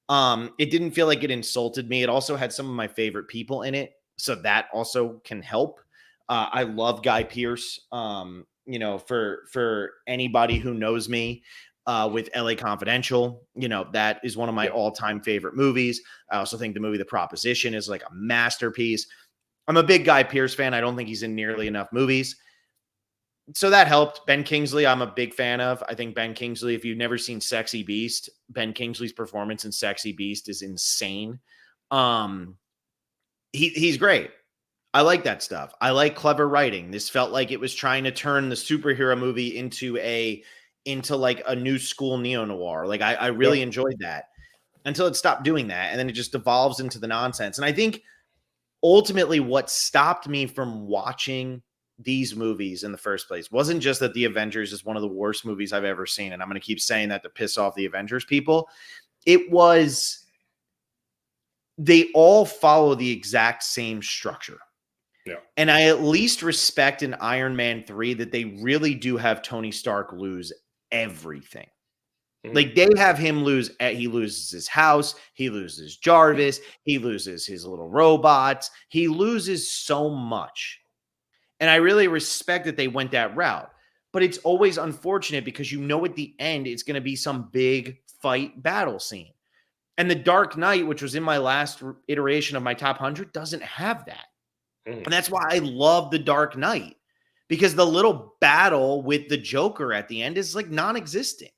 It didn't feel like it insulted me. It also had some of my favorite people in it, so that also can help. I love Guy Pearce. For anybody who knows me with LA Confidential, that is one of my all-time favorite movies. I also think the movie The Proposition is like a masterpiece. I'm a big Guy Pearce fan. I don't think he's in nearly enough movies. So that helped. Ben Kingsley, I'm a big fan of. I think Ben Kingsley, if you've never seen Sexy Beast, Ben Kingsley's performance in Sexy Beast is insane. He's great. I like that stuff. I like clever writing. This felt like it was trying to turn the superhero movie into a into like a new school neo-noir. Like I really enjoyed that until it stopped doing that. And then it just devolves into the nonsense. And I think ultimately what stopped me from watching these movies in the first place wasn't just that The Avengers is one of the worst movies I've ever seen. And I'm going to keep saying that to piss off the Avengers people. It was, they all follow the exact same structure. Yeah. And I at least respect in Iron Man 3 that they really do have Tony Stark lose everything. Like they have him he loses his house, he loses Jarvis, he loses his little robots, he loses so much. And I really respect that they went that route. But it's always unfortunate because at the end it's going to be some big fight battle scene. And The Dark Knight, which was in my last iteration of my top 100, doesn't have that. And that's why I love The Dark Knight, because the little battle with the Joker at the end is like non-existent.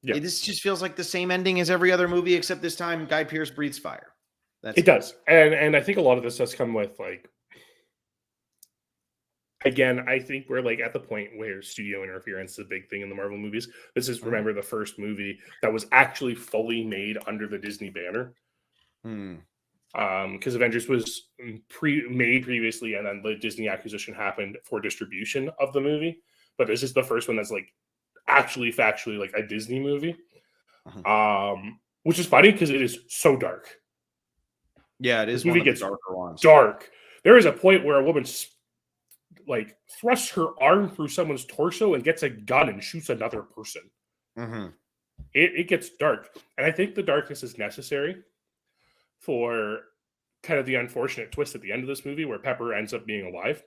Yeah. This just feels like the same ending as every other movie, except this time Guy Pearce breathes fire. It does. And I think a lot of this does come with, like, again, I think we're like at the point where studio interference is a big thing in the Marvel movies. This is, remember, the first movie that was actually fully made under the Disney banner. Because Avengers was made previously, and then the Disney acquisition happened for distribution of the movie. But this is the first one that's like actually factually like a Disney movie, which is funny because it is so dark. Yeah, it is. This movie gets darker ones. Dark. There is a point where a woman like thrusts her arm through someone's torso and gets a gun and shoots another person. It gets dark, and I think the darkness is necessary for kind of the unfortunate twist at the end of this movie where Pepper ends up being alive.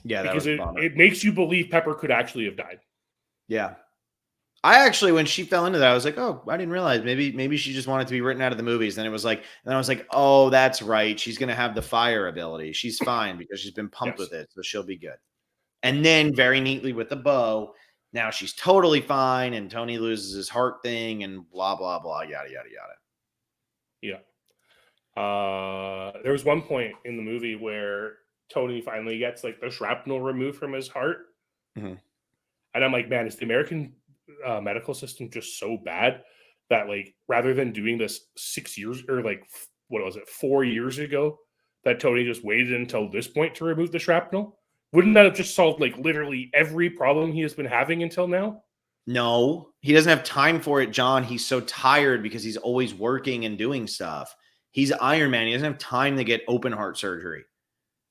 Yeah, because it makes you believe Pepper could actually have died. Yeah. I actually, when she fell into that, I was like, oh, I didn't realize maybe she just wanted to be written out of the movies. Then I was like, oh, that's right. She's going to have the fire ability. She's fine because she's been pumped with it. So she'll be good. And then very neatly with the bow, now she's totally fine. And Tony loses his heart thing and blah, blah, blah, yada, yada, yada. Yeah. There was one point in the movie where Tony finally gets like the shrapnel removed from his heart. And I'm like, man, is the American medical system just so bad that, like, rather than doing this 6 years or like, what was it, 4 years ago, that Tony just waited until this point to remove the shrapnel? Wouldn't that have just solved like literally every problem he has been having until now? No, he doesn't have time for it, John. He's so tired because he's always working and doing stuff. He's Iron Man. He doesn't have time to get open heart surgery.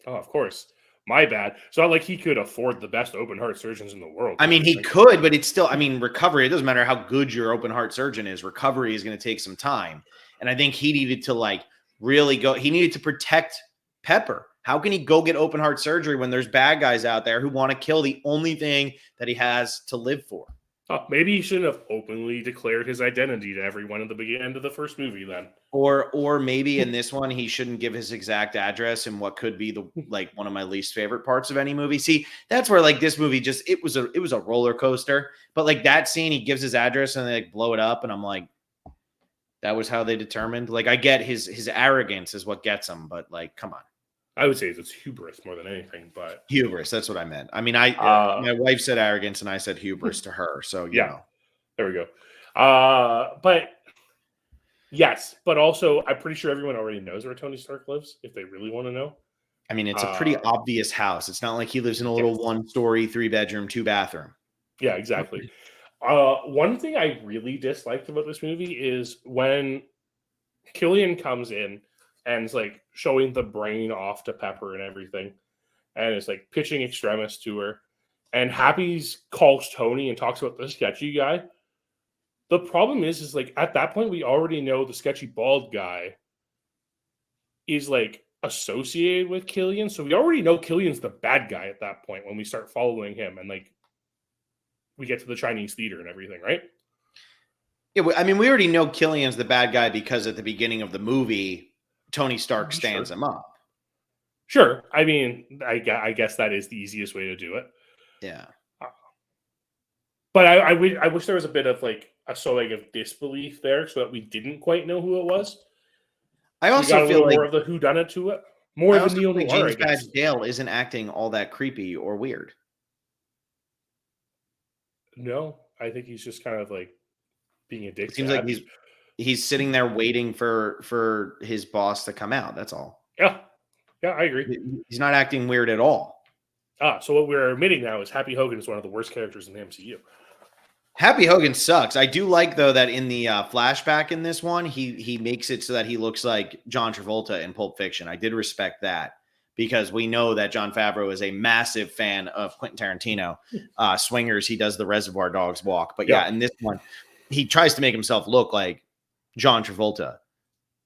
Oh, of course. My bad. It's not like he could afford the best open heart surgeons in the world. I mean, he could, but it's still, I mean, recovery, it doesn't matter how good your open heart surgeon is. Recovery is going to take some time. And I think he needed to like really he needed to protect Pepper. How can he go get open heart surgery when there's bad guys out there who want to kill the only thing that he has to live for? Oh, maybe he shouldn't have openly declared his identity to everyone at the end of the first movie then. Or maybe in this one, he shouldn't give his exact address in what could be one of my least favorite parts of any movie. See, that's where like this movie just, it was a roller coaster, but like that scene, he gives his address and they like blow it up. And I'm like, that was how they determined. Like, I get his arrogance is what gets him, but like, come on. I would say it's hubris more than anything, but hubris. That's what I meant. I mean, my wife said arrogance and I said hubris to her. So, you know. There we go. But yes, but also I'm pretty sure everyone already knows where Tony Stark lives if they really want to know. I mean, it's a pretty obvious house. It's not like he lives in a little 1-story, 3-bedroom, 2-bathroom. Yeah, exactly. One thing I really disliked about this movie is when Killian comes in and it's like showing the brain off to Pepper and everything. And it's like pitching Extremis to her. And Happy's calls Tony and talks about the sketchy guy. The problem is like at that point, we already know the sketchy bald guy is like associated with Killian. So we already know Killian's the bad guy at that point when we start following him. And like we get to the Chinese theater and everything, right? Yeah, I mean, we already know Killian's the bad guy because at the beginning of the movie, Tony Stark stands him up. Sure. I mean, I guess that is the easiest way to do it. Yeah. But I wish there was a bit of like a sowing of disbelief there so that we didn't quite know who it was. I also feel like more of the whodunit to it. More of the neo-noir, James Badge Dale isn't acting all that creepy or weird. No, I think he's just kind of like being a dick. It seems like he's sitting there waiting for his boss to come out. That's all. Yeah, I agree. He's not acting weird at all. So what we're admitting now is Happy Hogan is one of the worst characters in the MCU. Happy Hogan sucks. I do like, though, that in the flashback in this one, he makes it so that he looks like John Travolta in Pulp Fiction. I did respect that because we know that Jon Favreau is a massive fan of Quentin Tarantino. Swingers, he does the Reservoir Dogs walk. But yeah, in this one, he tries to make himself look like John Travolta.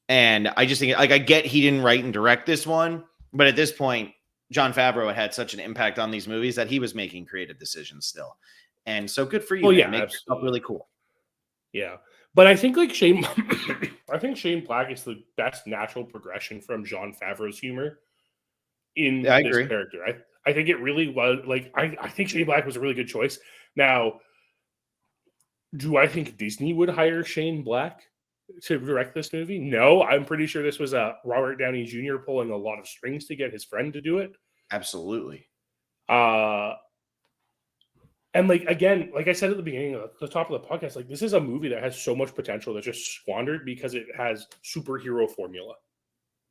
And I just think, like, I get he didn't write and direct this one, but at this point, Jon Favreau had such an impact on these movies that he was making creative decisions still. And so good for you. Oh, yeah, make stuff really cool. Yeah. But I think like Shane Black is the best natural progression from Jon Favreau's humor in this character. I think it really was like I think Shane Black was a really good choice. Now, do I think Disney would hire Shane Black to direct this movie? No, I'm pretty sure this was Robert Downey Jr. pulling a lot of strings to get his friend to do it. Absolutely. And like, again, like I said at the beginning of the top of the podcast, like this is a movie that has so much potential that's just squandered because it has superhero formula.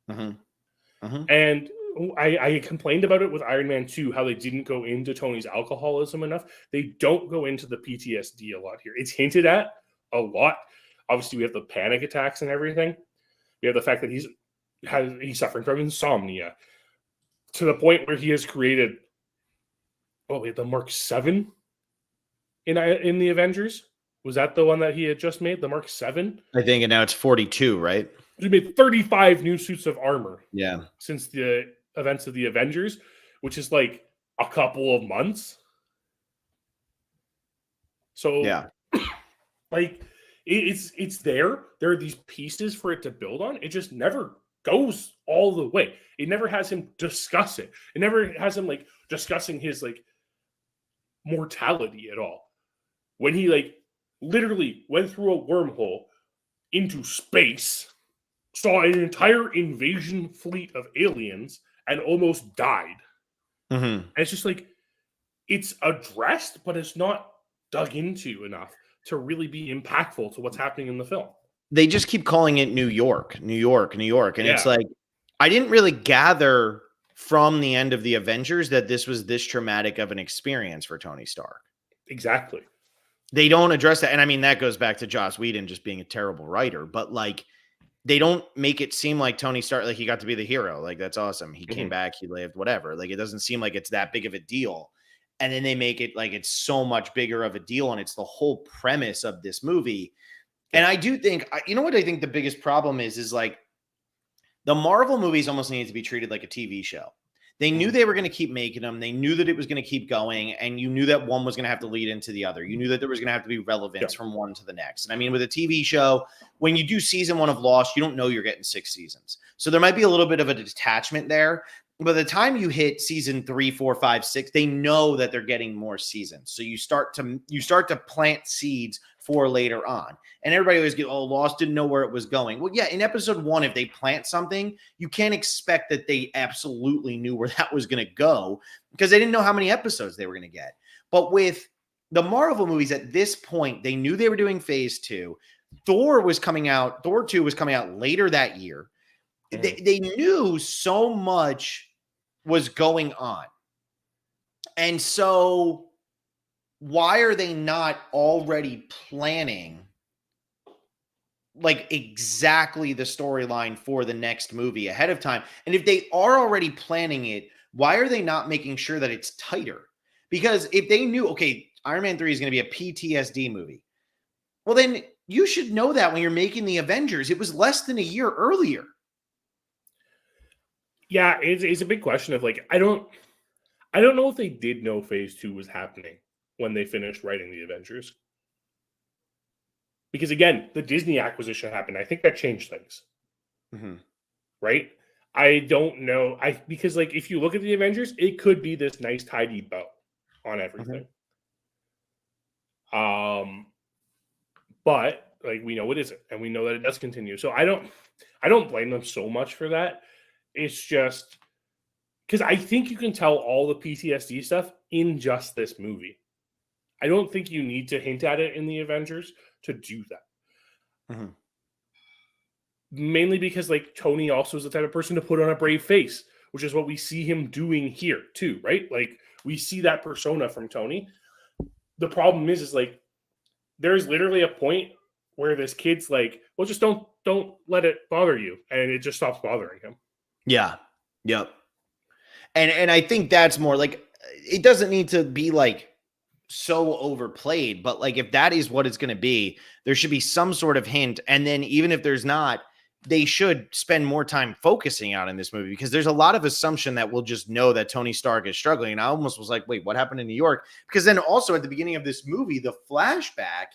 And I complained about it with Iron Man 2, how they didn't go into Tony's alcoholism enough. They don't go into the PTSD a lot here. It's hinted at a lot. Obviously, we have the panic attacks and everything. We have the fact that he's suffering from insomnia to the point where he has created the Mark 7 in the Avengers. Was that the one that he had just made, the Mark 7? I think, and now it's 42, right? He made 35 new suits of armor. Yeah. Since the events of the Avengers, which is like a couple of months. So yeah, like it's there. There are these pieces for it to build on. It just never goes all the way. It never has him discuss it. It never has him like discussing his like mortality at all. When he like literally went through a wormhole into space, saw an entire invasion fleet of aliens, and almost died. And it's just like, it's addressed, but it's not dug into enough to really be impactful to what's happening in the film. They just keep calling it New York. And it's like, I didn't really gather from the end of the Avengers that this was this traumatic of an experience for Tony Stark. Exactly. They don't address that. And I mean, that goes back to Joss Whedon just being a terrible writer, but like, they don't make it seem like Tony Stark, like he got to be the hero. Like, that's awesome. He came back, he lived, whatever. Like, it doesn't seem like it's that big of a deal. And then they make it like it's so much bigger of a deal. And it's the whole premise of this movie. And I do think, you know what I think the biggest problem is like the Marvel movies almost need to be treated like a TV show. They knew they were going to keep making them. They knew that it was going to keep going. And you knew that one was going to have to lead into the other. You knew that there was going to have to be relevance from one to the next. And I mean, with a TV show, when you do season 1 of Lost, you don't know you're getting 6 seasons. So there might be a little bit of a detachment there. By the time you hit season 3, 4, 5, 6, they know that they're getting more seasons. So you start to plant seeds for later on. And everybody always get, Lost didn't know where it was going. Well, yeah, in episode 1, if they plant something, you can't expect that they absolutely knew where that was going to go because they didn't know how many episodes they were going to get. But with the Marvel movies at this point, they knew they were doing phase 2. Thor 2 was coming out later that year. They knew so much was going on. And so why are they not already planning like exactly the storyline for the next movie ahead of time? And if they are already planning it, why are they not making sure that it's tighter? Because if they knew, okay, Iron Man 3 is going to be a PTSD movie, well, then you should know that when you're making the Avengers. It was less than a year earlier. Yeah, it's a big question of like, I don't know if they did know phase 2 was happening when they finished writing the Avengers. Because again, the Disney acquisition happened. I think that changed things. Right? I don't know. Because like if you look at the Avengers, it could be this nice tidy bow on everything. But like we know it isn't, and we know that it does continue. So I don't blame them so much for that. It's just because I think you can tell all the PTSD stuff in just this movie. I don't think you need to hint at it in the Avengers to do that. Mm-hmm. Mainly because like Tony also is the type of person to put on a brave face, which is what we see him doing here too, right? Like we see that persona from Tony. The problem is like there's literally a point where this kid's like, well, just don't let it bother you, and it just stops bothering him. Yeah. Yep. And I think that's more like, it doesn't need to be like so overplayed, but like if that is what it's going to be, there should be some sort of hint. And then even if there's not, they should spend more time focusing out in this movie, because there's a lot of assumption that we'll just know that Tony Stark is struggling. And I almost was like, wait, what happened in New York? Because then also at the beginning of this movie, the flashback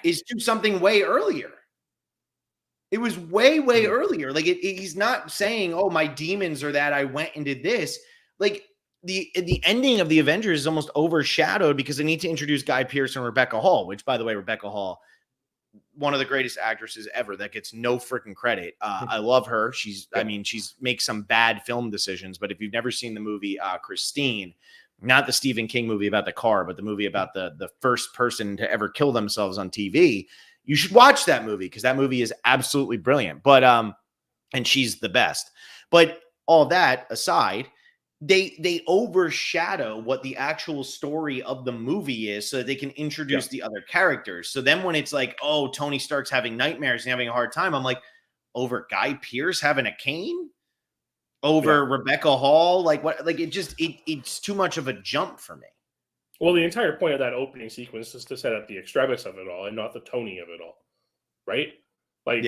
is to something way earlier. It was way earlier. Like he's not saying, "Oh, my demons are that I went and did this." Like the ending of the Avengers is almost overshadowed because they need to introduce Guy Pearce and Rebecca Hall. Which, by the way, Rebecca Hall, one of the greatest actresses ever, that gets no freaking credit. I love her. She's makes some bad film decisions, but if you've never seen the movie Christine, not the Stephen King movie about the car, but the movie about the first person to ever kill themselves on TV. You should watch that movie because that movie is absolutely brilliant. But and she's the best. But all that aside, they overshadow what the actual story of the movie is so that they can introduce the other characters. So then when it's like, oh, Tony Stark's having nightmares and having a hard time, I'm like, over Guy Pearce having a cane? Over Rebecca Hall? Like what? Like it's too much of a jump for me. Well, the entire point of that opening sequence is to set up the extremis of it all and not the Tony of it all, right? Like,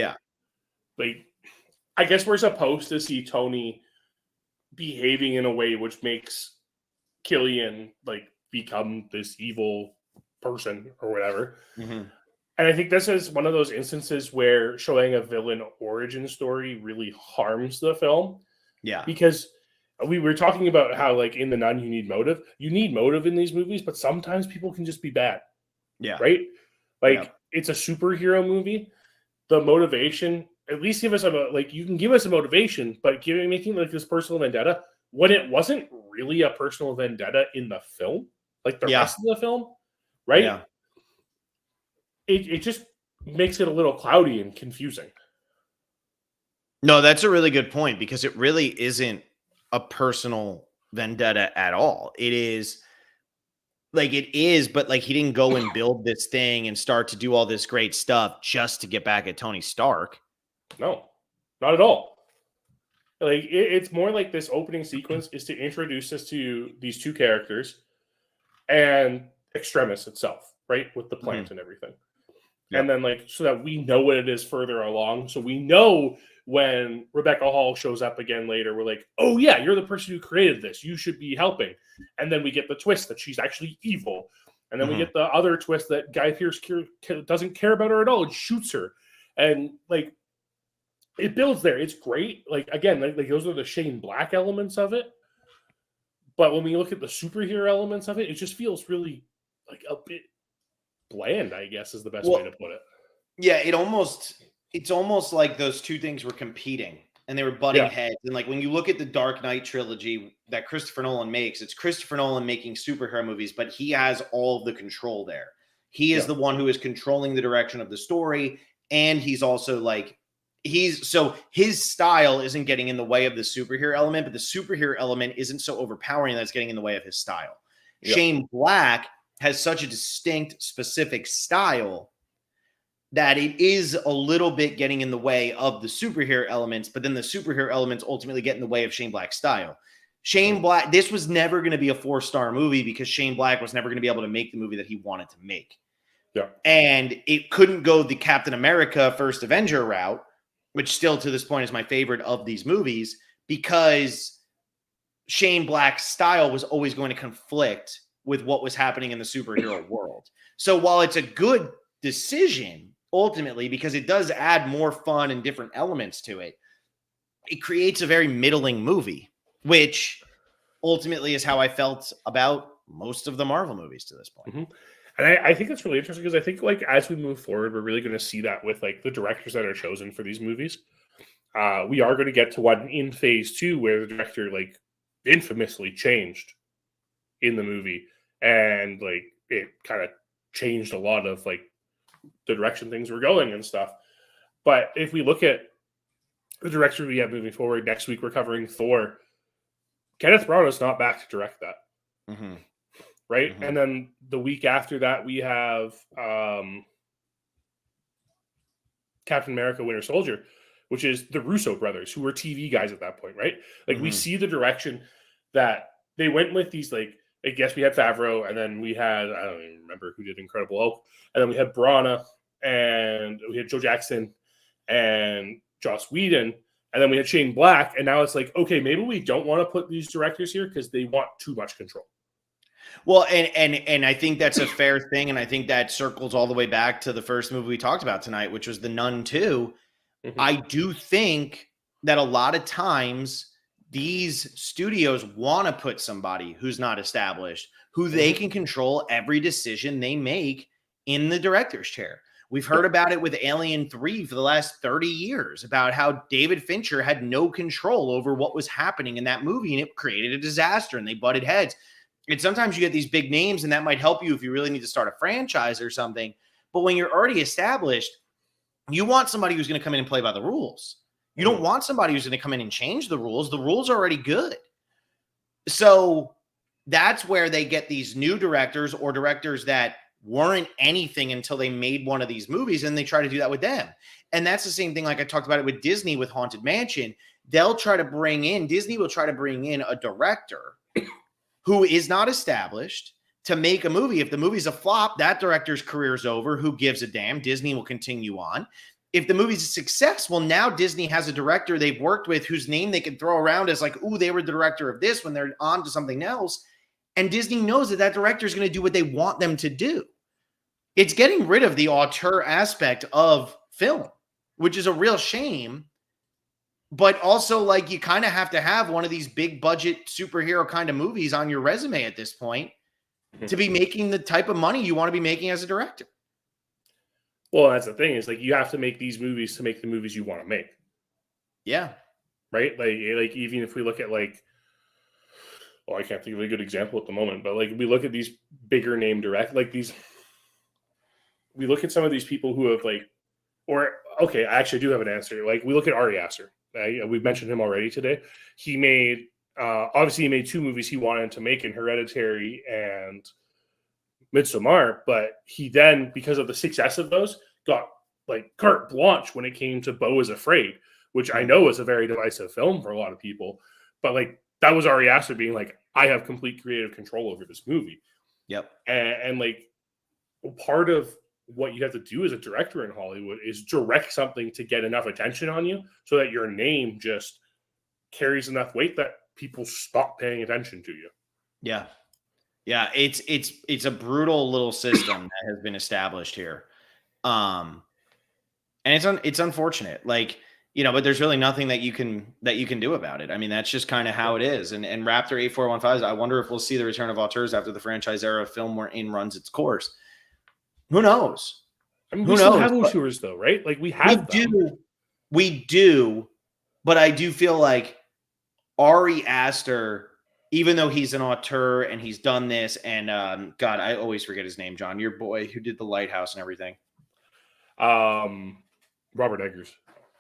like I guess we're supposed to see Tony behaving in a way which makes Killian like become this evil person or whatever. Mm-hmm. And I think this is one of those instances where showing a villain origin story really harms the film. Yeah, because we were talking about how, like, in The Nun, you need motive. You need motive in these movies, but sometimes people can just be bad. Yeah. Right? Like, it's a superhero movie. The motivation, at least give us you can give us a motivation, but making like this personal vendetta when it wasn't really a personal vendetta in the film, like the rest of the film, right? Yeah. It just makes it a little cloudy and confusing. No, that's a really good point, because it really isn't a personal vendetta at all. It is, but like he didn't go and build this thing and start to do all this great stuff just to get back at Tony Stark. No, not at all. Like it's more like this opening sequence is to introduce us to these two characters and Extremis itself, right? With the plant and everything. Yep. And then like, so that we know what it is further along. So we know when Rebecca Hall shows up again later, we're like, oh yeah, you're the person who created this. You should be helping. And then we get the twist that she's actually evil. And then we get the other twist that Guy Pearce doesn't care about her at all and shoots her. And like, it builds there. It's great. Like, again, like those are the Shane Black elements of it. But when we look at the superhero elements of it, it just feels really like a bit bland, I guess is the best way to put it. Yeah, it's almost like those two things were competing and they were butting heads. And like when you look at the Dark Knight trilogy that Christopher Nolan makes, it's Christopher Nolan making superhero movies, but he has all of the control there. He is the one who is controlling the direction of the story. And he's also like, so his style isn't getting in the way of the superhero element, but the superhero element isn't so overpowering that it's getting in the way of his style. Shane Black has such a distinct, specific style that it is a little bit getting in the way of the superhero elements, but then the superhero elements ultimately get in the way of Shane Black's style. Shane Black, this was never going to be a 4-star movie because Shane Black was never going to be able to make the movie that he wanted to make. Yeah. And it couldn't go the Captain America First Avenger route, which still to this point is my favorite of these movies, because Shane Black's style was always going to conflict with what was happening in the superhero world. So while it's a good decision, ultimately, because it does add more fun and different elements to it, it creates a very middling movie, which ultimately is how I felt about most of the Marvel movies to this point. Mm-hmm. And I think that's really interesting because I think like as we move forward, we're really going to see that with like the directors that are chosen for these movies. We are going to get to one in phase 2 where the director like infamously changed in the movie. And like it kind of changed a lot of like the direction things were going and stuff. But if we look at the direction we have moving forward, next week we're covering Thor. Kenneth Branagh is not back to direct that. Mm-hmm. Right? Mm-hmm. And then the week after that, we have Captain America Winter Soldier, which is the Russo brothers, who were TV guys at that point, right? Like, we see the direction that they went with these, like, I guess we had Favreau, and then we had, I don't even remember who did Incredible Hulk, and then we had Branagh, and we had Joe Jackson, and Joss Whedon, and then we had Shane Black, and now it's like, okay, maybe we don't want to put these directors here because they want too much control. Well, and I think that's a fair thing, and I think that circles all the way back to the first movie we talked about tonight, which was The Nun 2. Mm-hmm. I do think that a lot of times these studios want to put somebody who's not established, who they can control every decision they make in the director's chair. We've heard about it with Alien 3 for the last 30 years, about how David Fincher had no control over what was happening in that movie, and it created a disaster, and they butted heads. And sometimes you get these big names, and that might help you if you really need to start a franchise or something. But when you're already established, you want somebody who's going to come in and play by the rules. You don't want somebody who's going to come in and change the rules. The rules are already good. So that's where they get these new directors or directors that weren't anything until they made one of these movies, and they try to do that with them. And that's the same thing, like I talked about it with Disney with Haunted Mansion. Disney will try to bring in a director who is not established to make a movie. If the movie's a flop, that director's career is over. Who gives a damn? Disney will continue on. If the movie's a success, well, now Disney has a director they've worked with whose name they can throw around as like, ooh, they were the director of this when they're on to something else. And Disney knows that director is going to do what they want them to do. It's getting rid of the auteur aspect of film, which is a real shame. But also, like, you kind of have to have one of these big budget superhero kind of movies on your resume at this point to be making the type of money you want to be making as a director. Well, that's the thing, is like, you have to make these movies to make the movies you want to make. Yeah. Right? Like even if we look at like, well, I can't think of a good example at the moment, but like we look at these bigger name we look at some of these people who have like, or okay, I actually do have an answer. Like, we look at Ari Aster. We've mentioned him already today. He made, obviously he made two movies he wanted to make in Hereditary and Midsommar, but he then, because of the success of those, got like carte blanche when it came to Beau is Afraid, which I know is a very divisive film for a lot of people, but like, that was Ari Aster being like, I have complete creative control over this movie. Yep. And like, part of what you have to do as a director in Hollywood is direct something to get enough attention on you so that your name just carries enough weight that people stop paying attention to you. Yeah. Yeah. It's a brutal little system that has been established here. And it's unfortunate, like, you know, but there's really nothing that you can do about it. I mean, that's just kind of how it is. And Raptor 8415, I wonder if we'll see the return of auteurs after the franchise era of film wherein runs its course. Who knows? I mean, we still have auteurs though, right? Like, we do, but I do feel like Ari Aster, even though he's an auteur and he's done this, and God, I always forget his name, John, your boy who did The Lighthouse and everything. Robert Eggers.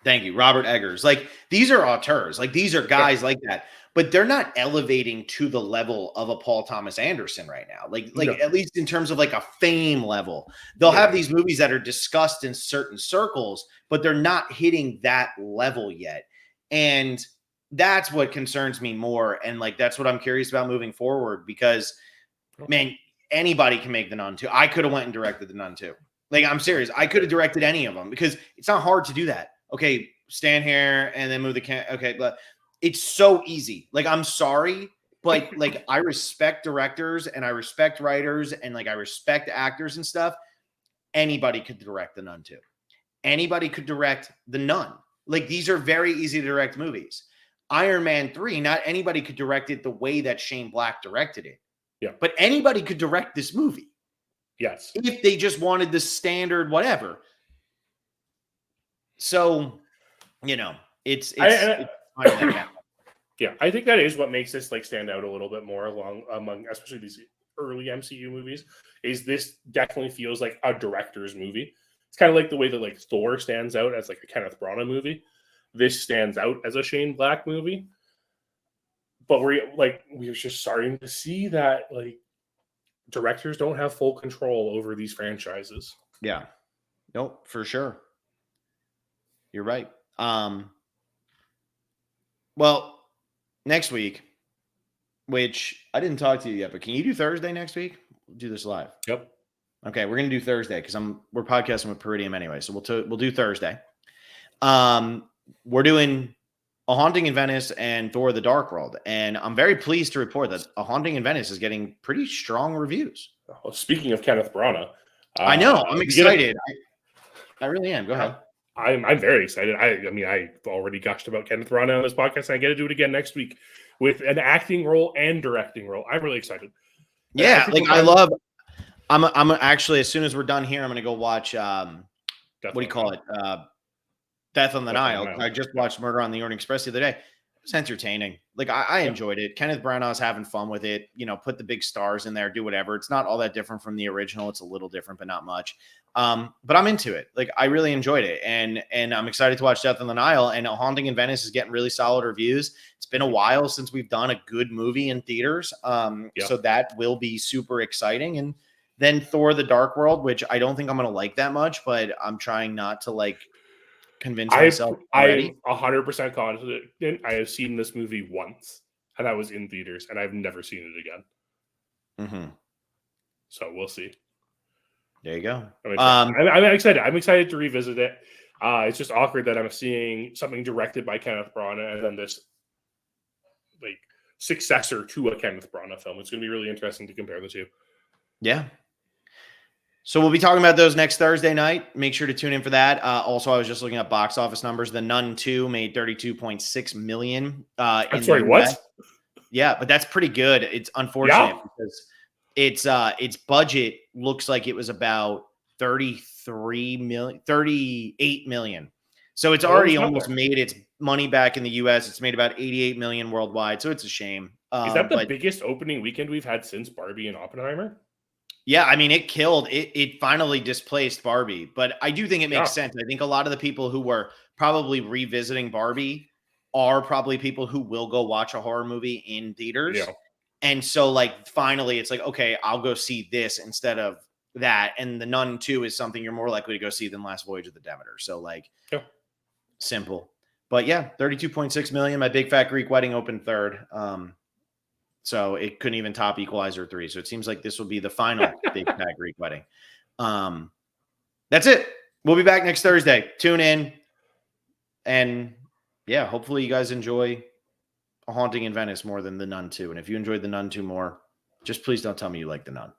Thank you, Robert Eggers. Like, these are auteurs. Like, these are guys like that, but they're not elevating to the level of a Paul Thomas Anderson right now. Like no. At least in terms of like a fame level, they'll have these movies that are discussed in certain circles, but they're not hitting that level yet. And that's what concerns me more. And like, that's what I'm curious about moving forward, because man, anybody can make The Nun 2. I could have went and directed The Nun 2. Like, I'm serious. I could have directed any of them because it's not hard to do that. Okay, stand here and then move the camera. Okay, but it's so easy. Like, I'm sorry, but like, I respect directors and I respect writers and like, I respect actors and stuff. Anybody could direct The Nun 2. Anybody could direct The Nun. Like, these are very easy to direct movies. Iron Man 3, not anybody could direct it the way that Shane Black directed it. Yeah. But anybody could direct this movie. Yes. If they just wanted the standard whatever. So, you know, it's yeah, I think that is what makes this like stand out a little bit more among especially these early MCU movies is this definitely feels like a director's movie. It's kind of like the way that like Thor stands out as like a Kenneth Branagh movie. This stands out as a Shane Black movie. But we're just starting to see that like directors don't have full control over these franchises. Yeah. Nope, for sure. You're right. Well, next week, which I didn't talk to you yet, but can you do Thursday next week? We'll do this live. Yep. Okay, we're gonna do Thursday because we're podcasting with Peridium anyway, so we'll do Thursday. We're doing A Haunting in Venice and Thor: The Dark World, and I'm very pleased to report that A Haunting in Venice is getting pretty strong reviews. Well, speaking of Kenneth Branagh, I know I'm excited. I really am. Go ahead. I'm very excited. I mean, I've already gushed about Kenneth Branagh on this podcast, and I get to do it again next week with an acting role and directing role. I'm really excited. Yeah, I'm actually, as soon as we're done here, I'm going to go watch, what do you call it? Death on the Nile. I just watched Murder on the Orient Express the other day. It's entertaining. Like I enjoyed it. Kenneth Branagh's having fun with it. You know, put the big stars in there, do whatever. It's not all that different from the original. It's a little different, but not much. But I'm into it. Like I really enjoyed it, and I'm excited to watch Death on the Nile. And A Haunting in Venice is getting really solid reviews. It's been a while since we've done a good movie in theaters, so that will be super exciting. And then Thor: The Dark World, which I don't think I'm going to like that much, but I'm trying not to like convince myself already. I'm 100% confident. I have seen this movie once, and I was in theaters, and I've never seen it again. Mm-hmm. So we'll see. There you go. I'm excited. I'm excited to revisit it. It's just awkward that I'm seeing something directed by Kenneth Branagh and then this like successor to a Kenneth Branagh film. It's going to be really interesting to compare the two. Yeah. So we'll be talking about those next Thursday night. Make sure to tune in for that. Also, I was just looking at box office numbers. The Nun 2 made $32.6 million. I'm sorry, what? Yeah, but that's pretty good. It's unfortunate because its budget looks like it was about 38 million. So it's already almost made its money back in the US. It's made about 88 million worldwide. So it's a shame. Is that the biggest opening weekend we've had since Barbie and Oppenheimer? Yeah, I mean, it killed. It finally displaced Barbie, but I do think it makes sense. I think a lot of the people who were probably revisiting Barbie are probably people who will go watch a horror movie in theaters. Yeah. And so, like, finally, it's like, okay, I'll go see this instead of that. And The Nun 2 is something you're more likely to go see than Last Voyage of the Demeter. So, like, simple. But yeah, 32.6 million. My Big Fat Greek Wedding opened third. So it couldn't even top Equalizer 3. So it seems like this will be the final Big Fat Greek Wedding. That's it. We'll be back next Thursday. Tune in. And yeah, hopefully you guys enjoy A Haunting in Venice more than The Nun 2. And if you enjoyed The Nun 2 more, just please don't tell me you like The Nun.